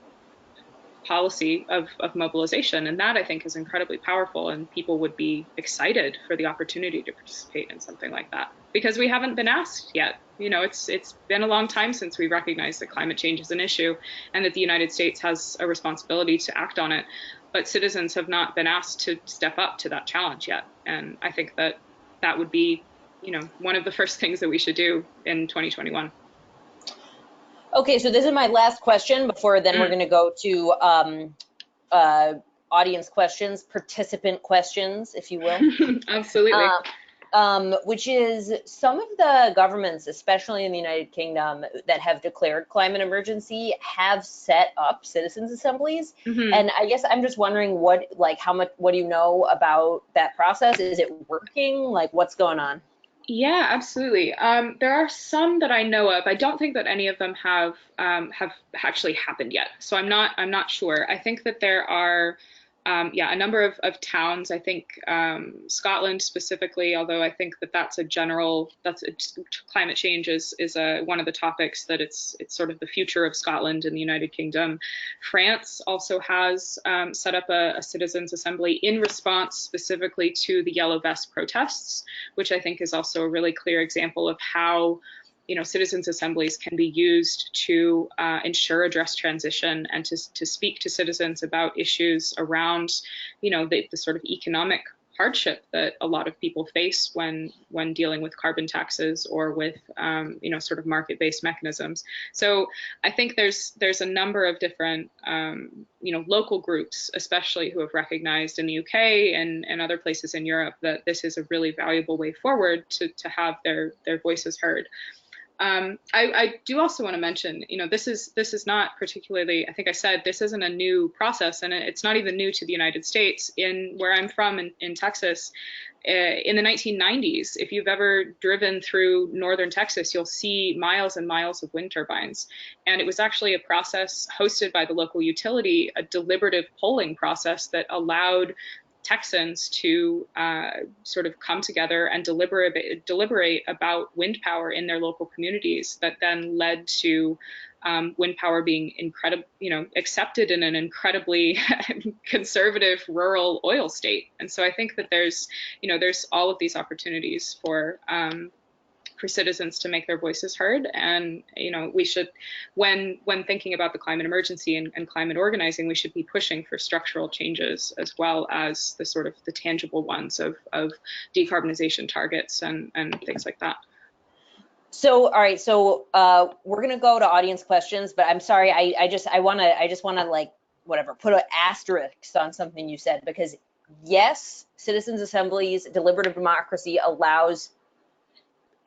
policy of mobilization. And that, I think, is incredibly powerful, and people would be excited for the opportunity to participate in something like that, because we haven't been asked yet. It's been a long time since we recognized that climate change is an issue and that the United States has a responsibility to act on it. But citizens have not been asked to step up to that challenge yet. And I think that would be, one of the first things that we should do in 2021.
Okay, so this is my last question before then we're going to go to audience questions, participant questions, if you will.
Absolutely.
Which is, some of the governments, especially in the United Kingdom, that have declared climate emergency have set up citizens assemblies. And I guess I'm just wondering what do you know about that process? Is it working? Like, what's going on?
Yeah, absolutely. There are some that I know of. I don't think that any of them have actually happened yet. So I'm not sure. I think that there are a number of towns. I think Scotland specifically, although I think that's climate change is one of the topics that it's sort of the future of Scotland and the United Kingdom. France also has set up a citizens assembly in response specifically to the Yellow Vest protests, which I think is also a really clear example of how citizens assemblies can be used to ensure a just transition and to speak to citizens about issues around, the sort of economic hardship that a lot of people face when dealing with carbon taxes or with, sort of market-based mechanisms. So I think there's a number of different, local groups, especially who have recognized in the UK and other places in Europe that this is a really valuable way forward to have their voices heard. I do also want to mention, this is not particularly, I think I said, this isn't a new process, and it's not even new to the United States. In where I'm from in Texas, in the 1990s, if you've ever driven through northern Texas, you'll see miles and miles of wind turbines. And it was actually a process hosted by the local utility, a deliberative polling process that allowed Texans to sort of come together and deliberate about wind power in their local communities, that then led to wind power being accepted in an incredibly conservative rural oil state. And so I think that there's all of these opportunities for citizens to make their voices heard. And, we should, when thinking about the climate emergency and climate organizing, we should be pushing for structural changes as well as the sort of the tangible ones of decarbonization targets and things like that.
So, all right, so we're gonna go to audience questions, but I'm sorry, I just wanna like, whatever, put an asterisk on something you said, because yes, citizens assemblies, deliberative democracy allows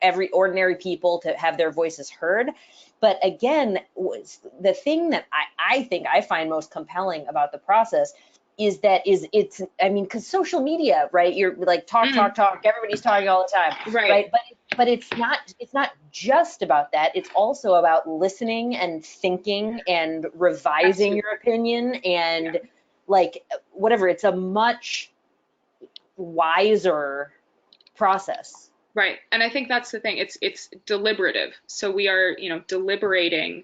every ordinary people to have their voices heard. But again, the thing that I think I find most compelling about the process is because social media, right? You're like talk, everybody's talking all the time, right? But it's not just about that. It's also about listening and thinking and revising your opinion and like whatever. It's a much wiser process.
Right. And I think that's the thing. It's deliberative. So we are, deliberating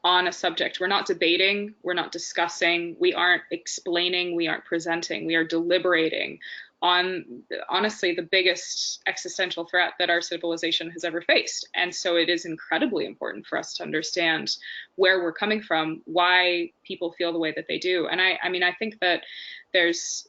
on a subject. We're not debating, we're not discussing, we aren't explaining, we aren't presenting, we are deliberating on, honestly, the biggest existential threat that our civilization has ever faced. And so it is incredibly important for us to understand where we're coming from, why people feel the way that they do. And I mean, I think that there's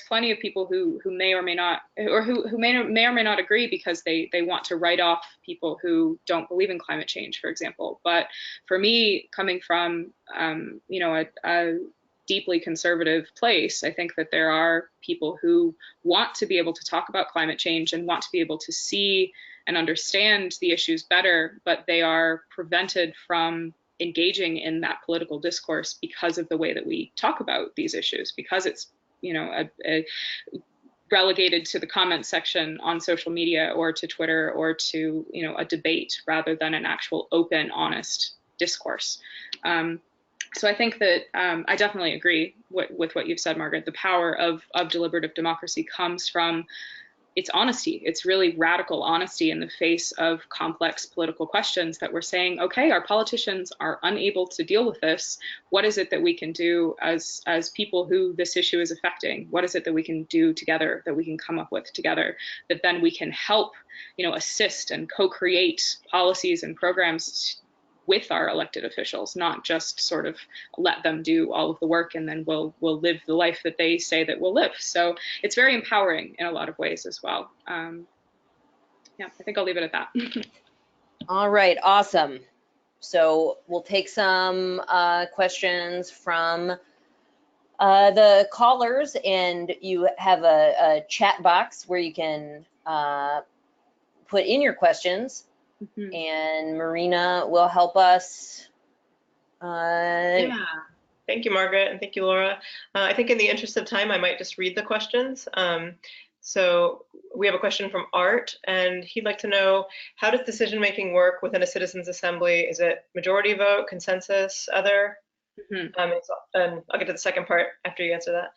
plenty of people who may or may not, or who may or may not agree because they want to write off people who don't believe in climate change, for example. But for me, coming from a deeply conservative place, I think that there are people who want to be able to talk about climate change and want to be able to see and understand the issues better, but they are prevented from engaging in that political discourse because of the way that we talk about these issues, because it's relegated to the comment section on social media or to Twitter or to a debate rather than an actual open, honest discourse. So I think that I definitely agree with what you've said, Margaret. The power of deliberative democracy comes from its honesty. It's really radical honesty in the face of complex political questions that we're saying, okay, our politicians are unable to deal with this. What is it that we can do as people who this issue is affecting? What is it that we can do together, that we can come up with together, that then we can help, assist and co-create policies and programs with our elected officials, not just sort of let them do all of the work and then we'll live the life that they say that we'll live. So it's very empowering in a lot of ways as well. Yeah, I think I'll leave it at that.
All right, awesome. So we'll take some questions from the callers, and you have a chat box where you can put in your questions. Mm-hmm. And Marina will help us.
Yeah. Thank you, Margaret, and thank you, Laura. I think in the interest of time, I might just read the questions. So we have a question from Art, and he'd like to know, how does decision-making work within a citizens' assembly? Is it majority vote, consensus, other? Mm-hmm. And I'll get to the second part after you answer that.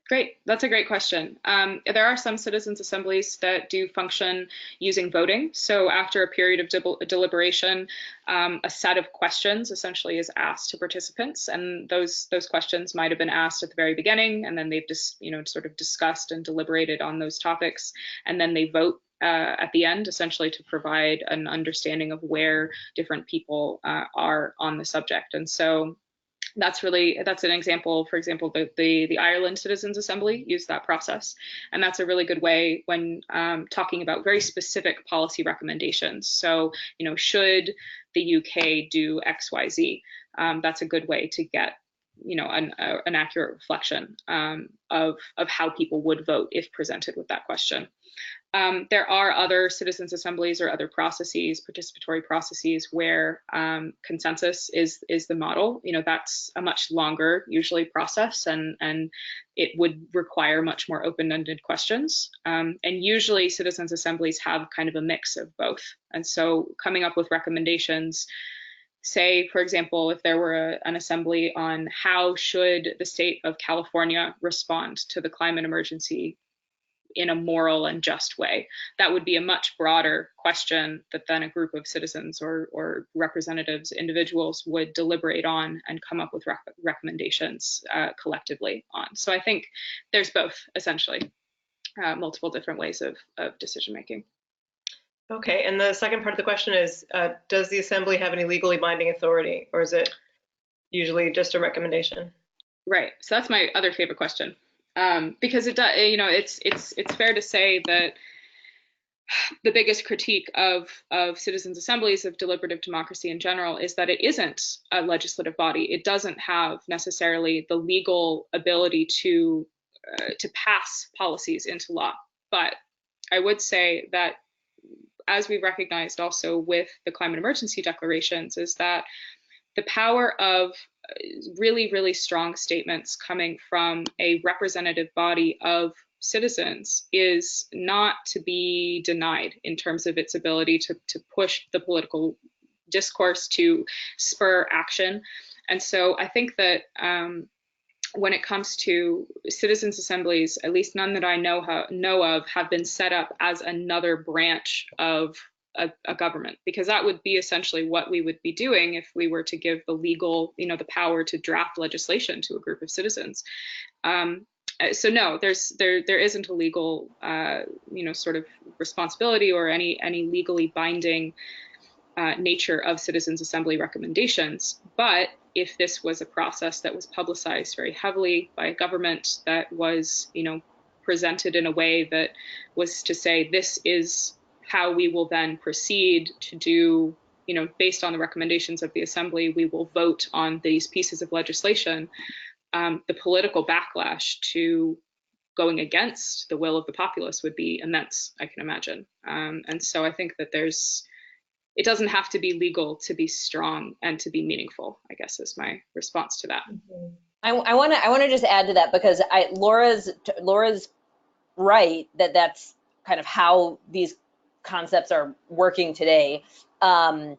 Great, that's a great question. There are some citizens' assemblies that do function using voting. So after a period of deliberation, a set of questions essentially is asked to participants, and those questions might have been asked at the very beginning, and then they've just sort of discussed and deliberated on those topics, and then they vote at the end, essentially to provide an understanding of where different people are on the subject. And so that's an example. For example, the Ireland Citizens Assembly used that process, and that's a really good way when talking about very specific policy recommendations. So, should the UK do X, Y, Z? That's a good way to get an accurate reflection of how people would vote if presented with that question. There are other citizens' assemblies or other processes, participatory processes, where consensus is the model. That's a much longer, usually, process, and it would require much more open-ended questions. And usually, citizens' assemblies have kind of a mix of both. And so, coming up with recommendations. Say, for example, if there were an assembly on how should the state of California respond to the climate emergency in a moral and just way, that would be a much broader question that then a group of citizens or representatives, individuals, would deliberate on and come up with recommendations collectively on. So I think there's both, essentially, multiple different ways of decision making.
Okay, and the second part of the question is, does the assembly have any legally binding authority, or is it usually just a recommendation?
Right, so that's my other favorite question. Because it does, it's fair to say that the biggest critique of citizens' assemblies, of deliberative democracy in general, is that it isn't a legislative body. It doesn't have necessarily the legal ability to pass policies into law. But I would say that, as we've recognized also with the climate emergency declarations, is that the power of really, really strong statements coming from a representative body of citizens is not to be denied in terms of its ability to push the political discourse, to spur action. And so I think that when it comes to citizens' assemblies, at least none that I know of, have been set up as another branch of a government, because that would be essentially what we would be doing if we were to give the legal, the power to draft legislation to a group of citizens. So no, there isn't a legal, sort of responsibility or any legally binding nature of citizens' assembly recommendations. But if this was a process that was publicized very heavily by a government, that was, presented in a way that was to say, this is how we will then proceed to do, based on the recommendations of the Assembly, we will vote on these pieces of legislation. The political backlash to going against the will of the populace would be immense, I can imagine. And so I think that it doesn't have to be legal to be strong and to be meaningful, I guess, is my response to that.
I want to just add to that, because Laura's right that that's kind of how these concepts are working today, and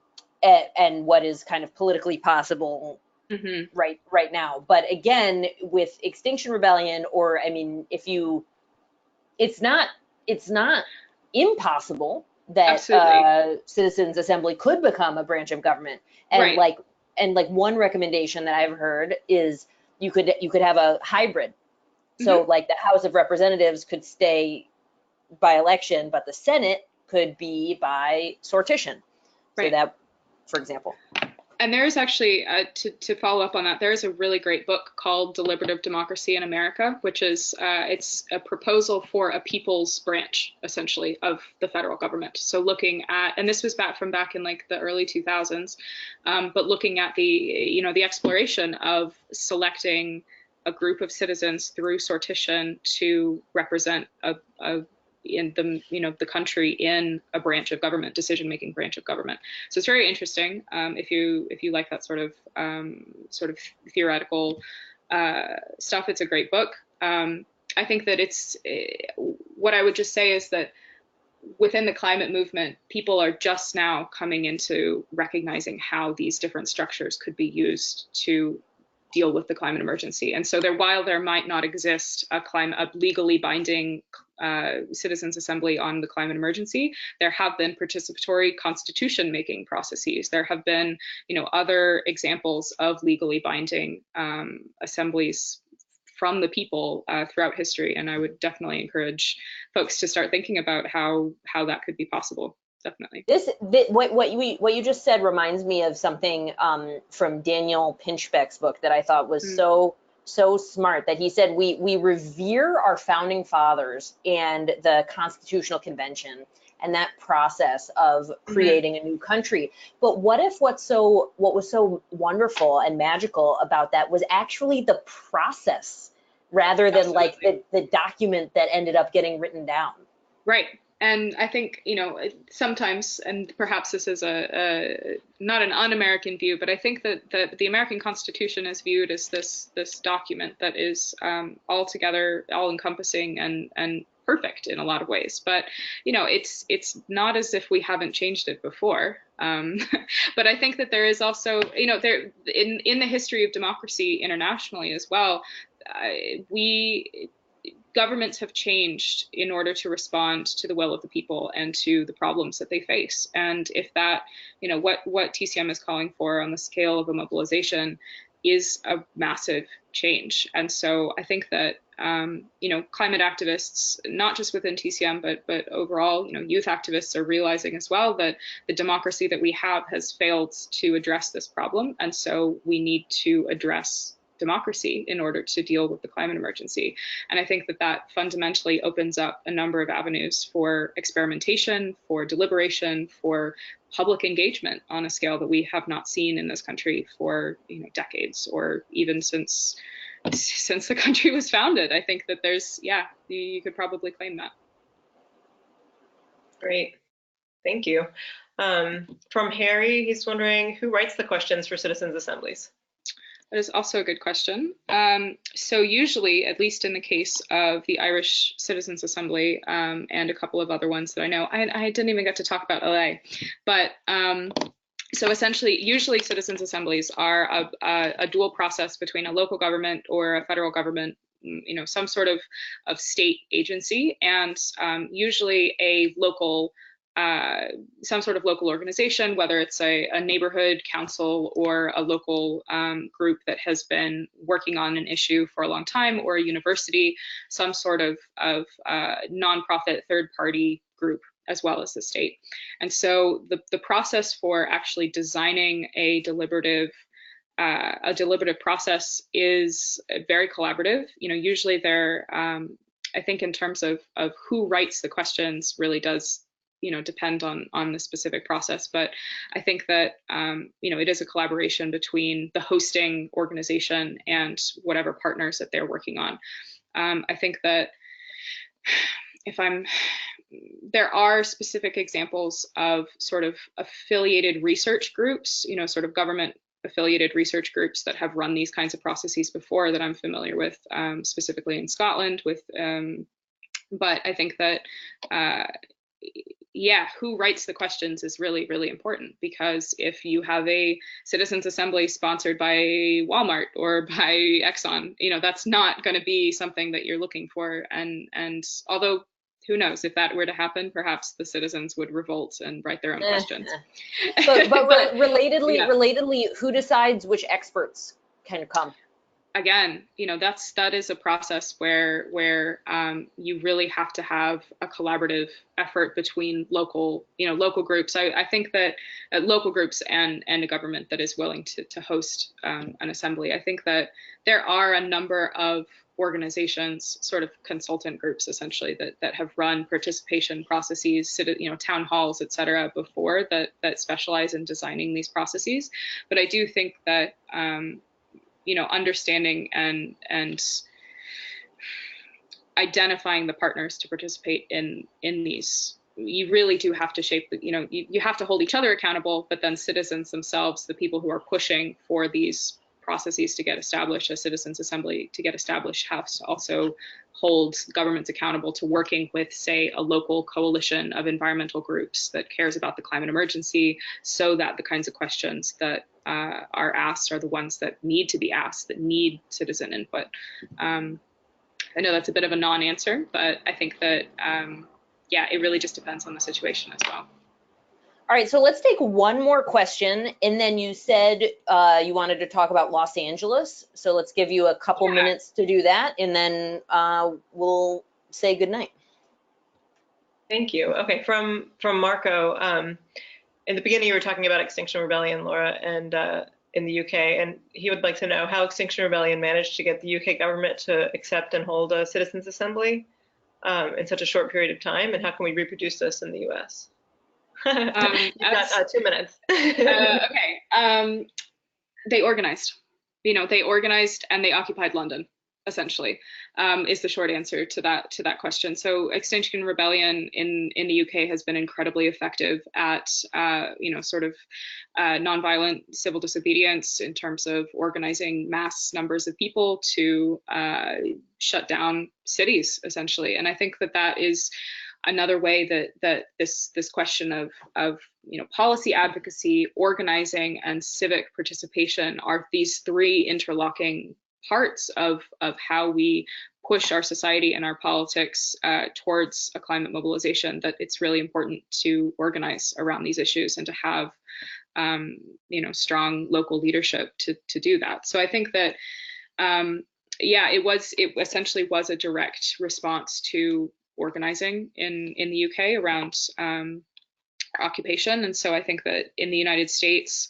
what is kind of politically possible right now. But again, with Extinction Rebellion, or I mean, it's not impossible that citizens assembly could become a branch of government. And
right.
like one recommendation that I've heard is you could have a hybrid. So like the House of Representatives could stay by election, but the Senate could be by sortition.
Right.
So that, for example.
And there's actually, to follow up on that, there is a really great book called Deliberative Democracy in America, which is, it's a proposal for a people's branch, essentially, of the federal government. So looking at, and this was back in like the early 2000s, but looking at the exploration of selecting a group of citizens through sortition to represent in the country in a branch of government, decision-making branch of government. So it's very interesting if you like that sort of theoretical stuff. It's a great book. I think that what I would just say is that within the climate movement, people are just now coming into recognizing how these different structures could be used to deal with the climate emergency. And so while there might not exist a legally binding citizens assembly on the climate emergency, there have been participatory constitution making processes. There have been, other examples of legally binding assemblies from the people throughout history. And I would definitely encourage folks to start thinking about how that could be possible. Definitely.
What you just said reminds me of something from Daniel Pinchbeck's book that I thought was so smart, that he said we revere our founding fathers and the Constitutional Convention and that process of creating a new country. But what if what was so wonderful and magical about that was actually the process rather than like the document that ended up getting written down?
Right. And I think, sometimes, and perhaps this is not an un-American view, but I think that the American Constitution is viewed as this document that is altogether all-encompassing and perfect in a lot of ways. But, it's not as if we haven't changed it before. But I think that there is also, there in the history of democracy internationally as well, governments have changed in order to respond to the will of the people and to the problems that they face. And if that, what TCM is calling for on the scale of a mobilization is a massive change. And so I think that, climate activists, not just within TCM, but overall, youth activists are realizing as well that the democracy that we have has failed to address this problem. And so we need to address democracy in order to deal with the climate emergency. And I think that fundamentally opens up a number of avenues for experimentation, for deliberation, for public engagement on a scale that we have not seen in this country for decades, or even since the country was founded. I think that you could probably claim that.
Great, thank you. From Harry, he's wondering who writes the questions for citizens' assemblies?
That is also a good question. So usually, at least in the case of the Irish Citizens Assembly and a couple of other ones that I know, I didn't even get to talk about LA, but so essentially, usually citizens' assemblies are a dual process between a local government or a federal government, some sort of state agency, and usually a local some sort of local organization, whether it's a neighborhood council or a local group that has been working on an issue for a long time, or a university, some sort of nonprofit third-party group, as well as the state. And so the process for actually designing a deliberative process is very collaborative. Usually there, I think in terms of who writes the questions really does depend on the specific process, but I think that it is a collaboration between the hosting organization and whatever partners that they're working on. I think that there are specific examples of sort of affiliated research groups, sort of government affiliated research groups that have run these kinds of processes before that I'm familiar with, specifically in Scotland but I think that who writes the questions is really, really important, because if you have a citizens assembly sponsored by Walmart or by Exxon, that's not going to be something that you're looking for. And although who knows, if that were to happen, perhaps the citizens would revolt and write their own questions.
But relatedly, who decides which experts can come?
Again, that is a process where you really have to have a collaborative effort between local groups. I think that local groups and a government that is willing to host an assembly. I think that there are a number of organizations, sort of consultant groups essentially, that have run participation processes, town halls, et cetera, before that specialize in designing these processes. But I do think that understanding and identifying the partners to participate in these, you really do have to shape you have to hold each other accountable, but then citizens themselves, the people who are pushing for these processes to get established, a citizens assembly to get established, have to also hold governments accountable to working with, say, a local coalition of environmental groups that cares about the climate emergency, so that the kinds of questions that are asked are the ones that need to be asked, that need citizen input. I know that's a bit of a non-answer, but I think that, it really just depends on the situation as well.
All right, so let's take one more question. And then you said you wanted to talk about Los Angeles. So let's give you a couple minutes to do that, and then we'll say goodnight.
Thank you. Okay, from Marco, in the beginning you were talking about Extinction Rebellion, Laura, and in the UK, and he would like to know how Extinction Rebellion managed to get the UK government to accept and hold a citizens assembly in such a short period of time, and how can we reproduce this in the US? You've got 2 minutes.
Okay. They organized. They organized and they occupied London, essentially, is the short answer to that question. So Extinction Rebellion in the UK has been incredibly effective at sort of nonviolent civil disobedience in terms of organizing mass numbers of people to shut down cities, essentially. And I think that is another way that this question of policy advocacy, organizing, and civic participation are these three interlocking parts of how we push our society and our politics towards a climate mobilization, that it's really important to organize around these issues and to have strong local leadership to do that. So I think that it essentially was a direct response to organizing in the UK around occupation. And so I think that in the United States,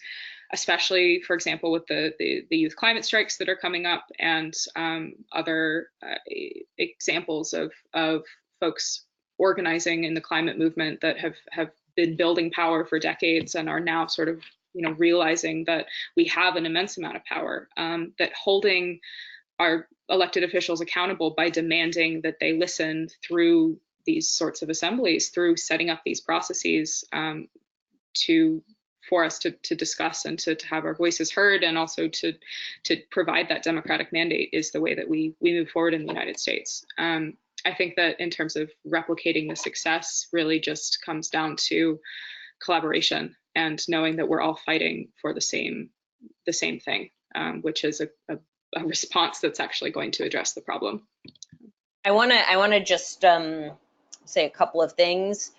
especially, for example, with the youth climate strikes that are coming up, and other examples of folks organizing in the climate movement that have been building power for decades and are now sort of realizing that we have an immense amount of power, that holding our elected officials accountable by demanding that they listen through these sorts of assemblies, through setting up these processes for us to discuss and to have our voices heard, and also to provide that democratic mandate, is the way that we move forward in the United States. I think that in terms of replicating the success really just comes down to collaboration and knowing that we're all fighting for the same thing, which is a response that's actually going to address the problem.
I want to just say a couple of things.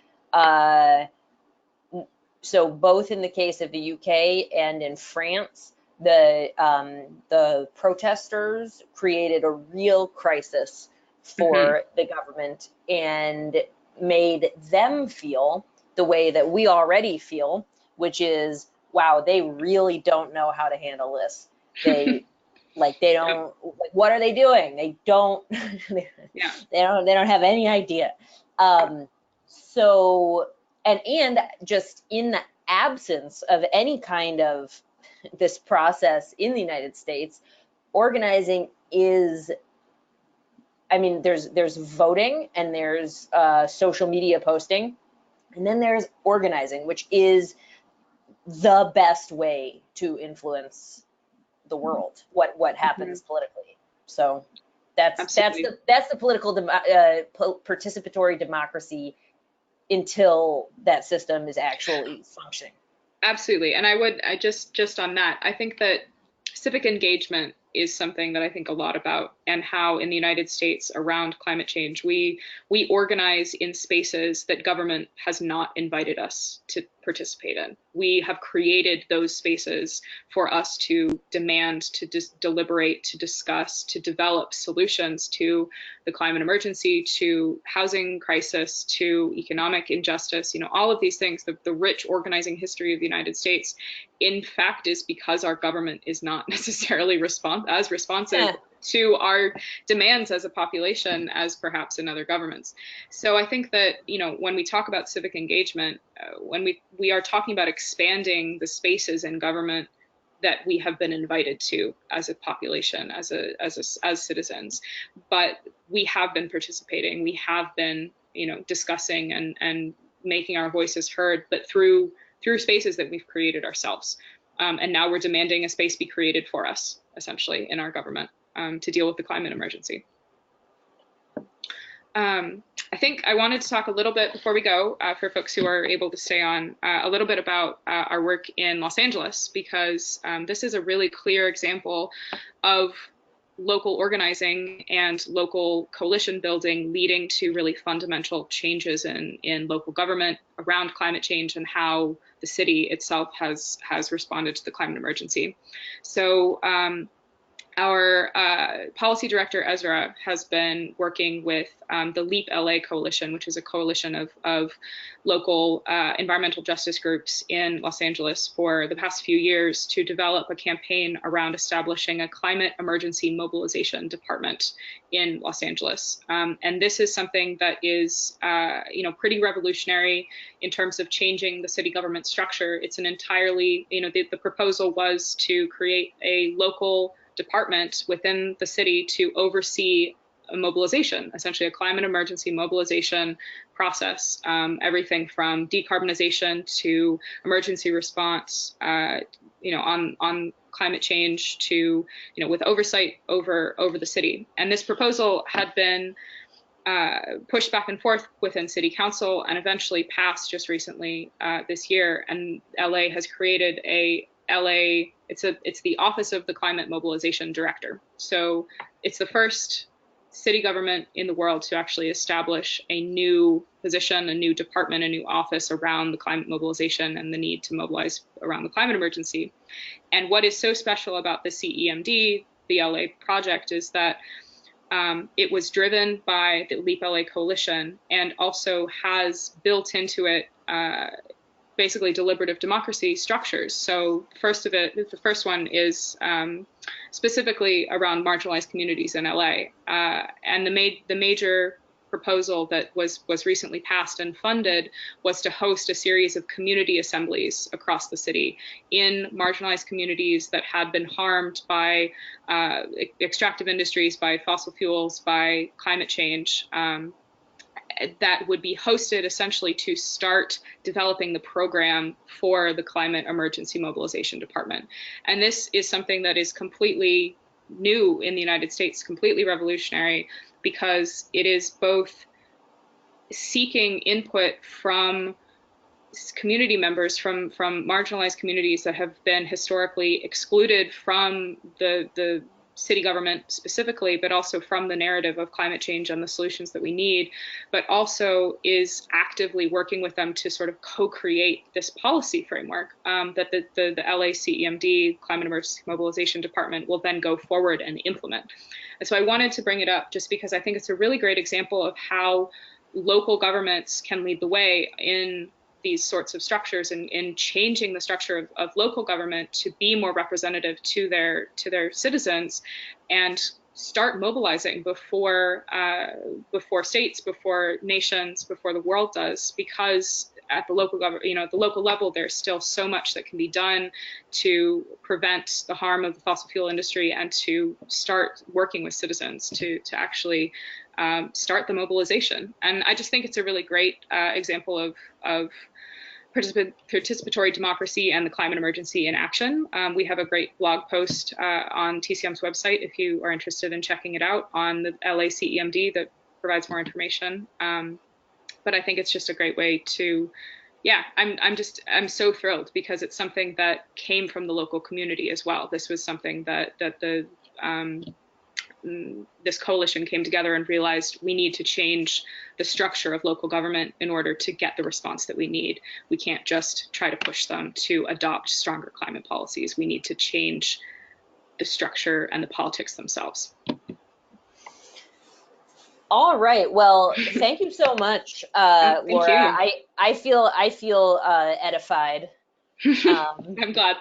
So both in the case of the UK and in France, the protesters created a real crisis for the government and made them feel the way that we already feel, which is, wow, they really don't know how to handle this. They don't, like, what are they doing? They don't, they don't have any idea. So, and just in the absence of any kind of this process in the United States, organizing is, I mean, there's voting and there's social media posting, and then there's organizing, which is the best way to influence the world, what happens politically. So that's the political participatory democracy until that system is actually functioning.
Absolutely. And I just on that, I think that civic engagement is something that I think a lot about, and how in the United States around climate change, we organize in spaces that government has not invited us to participate in. We have created those spaces for us to demand, to deliberate, to discuss, to develop solutions to the climate emergency, to housing crisis, to economic injustice, all of these things. The rich organizing history of the United States, in fact, is because our government is not necessarily responsive to our demands as a population as perhaps in other governments. So I think that, when we talk about civic engagement, when we are talking about expanding the spaces in government that we have been invited to as a population, as citizens, but we have been participating, we have been, discussing and making our voices heard, but through spaces that we've created ourselves. And now we're demanding a space be created for us, essentially, in our government to deal with the climate emergency. I think I wanted to talk a little bit before we go, for folks who are able to stay on, a little bit about our work in Los Angeles, because this is a really clear example of local organizing and local coalition building leading to really fundamental changes in local government around climate change and how the city itself has responded to the climate emergency. So our policy director, Ezra, has been working with the LEAP LA coalition, which is a coalition of local environmental justice groups in Los Angeles for the past few years to develop a campaign around establishing a climate emergency mobilization department in Los Angeles. And this is something that is, pretty revolutionary in terms of changing the city government structure. It's an entirely, the proposal was to create a local department within the city to oversee a mobilization, essentially a climate emergency mobilization process, everything from decarbonization to emergency response, on climate change to, with oversight over the city. And this proposal had been pushed back and forth within city council and eventually passed just recently this year. And LA has created it's the Office of the Climate Mobilization Director. So it's the first city government in the world to actually establish a new position, a new department, a new office around the climate mobilization and the need to mobilize around the climate emergency. And what is so special about the CEMD, the LA project, is that it was driven by the LEAP LA coalition and also has built into it basically deliberative democracy structures. So the first one is specifically around marginalized communities in LA. And the major proposal that was recently passed and funded was to host a series of community assemblies across the city in marginalized communities that had been harmed by extractive industries, by fossil fuels, by climate change. That would be hosted essentially to start developing the program for the Climate Emergency Mobilization Department. And this is something that is completely new in the United States, completely revolutionary, because it is both seeking input from community members, from marginalized communities that have been historically excluded from the city government specifically, but also from the narrative of climate change and the solutions that we need, but also is actively working with them to sort of co-create this policy framework that the LA CEMD, Climate Emergency Mobilization Department, will then go forward and implement. And so I wanted to bring it up just because I think it's a really great example of how local governments can lead the way in these sorts of structures and in changing the structure of local government to be more representative to their citizens, and start mobilizing before states, before nations, before the world does, because at the local government, at the local level, there's still so much that can be done to prevent the harm of the fossil fuel industry and to start working with citizens to actually start the mobilization. And I just think it's a really great example of participatory democracy and the climate emergency in action. We have a great blog post on TCM's website if you are interested in checking it out, on the LA CEMD, that provides more information. But I think it's just a great way to, I'm so thrilled because it's something that came from the local community as well. This was something that this coalition came together and realized we need to change the structure of local government in order to get the response that we need. We can't just try to push them to adopt stronger climate policies. We need to change the structure and the politics themselves.
All right. Well, thank you so much, Laura. I feel edified.
I'm glad.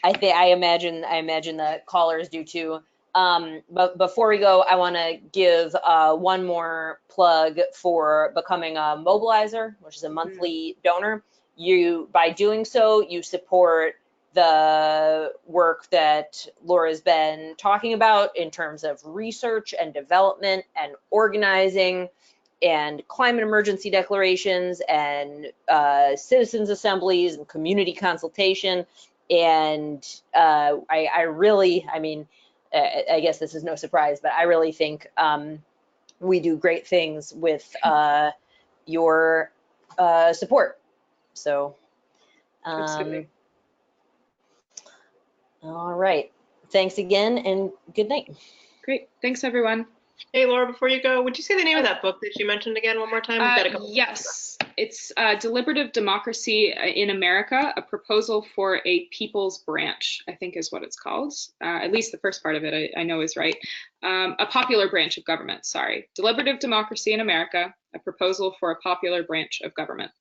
I imagine the callers do too. But before we go, I want to give one more plug for becoming a mobilizer, which is a monthly donor. By doing so, you support the work that Laura's been talking about in terms of research and development and organizing and climate emergency declarations and citizens assemblies and community consultation. And I guess this is no surprise, but I really think we do great things with your support. So,
Absolutely.
All right. Thanks again and good night.
Great. Thanks, everyone.
Hey, Laura, before you go, would you say the name of that book that you mentioned again one more time? We've got a couple
yes, it's Deliberative Democracy in America, a proposal for a people's branch, I think is what it's called. At least the first part of it I know is right. A popular branch of government, sorry. Deliberative Democracy in America, a proposal for a popular branch of government.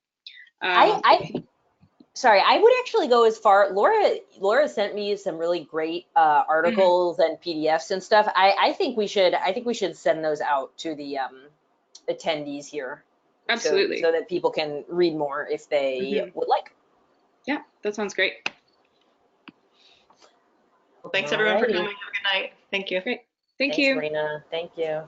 Sorry, I would actually go as far. Laura sent me some really great articles and PDFs and stuff. I think we should send those out to the attendees here.
Absolutely.
So that people can read more if they would like.
Yeah, that sounds great.
Well, thanks everyone for coming. Have a good night. Thank you.
Great. Thanks,
Marina. Thank you.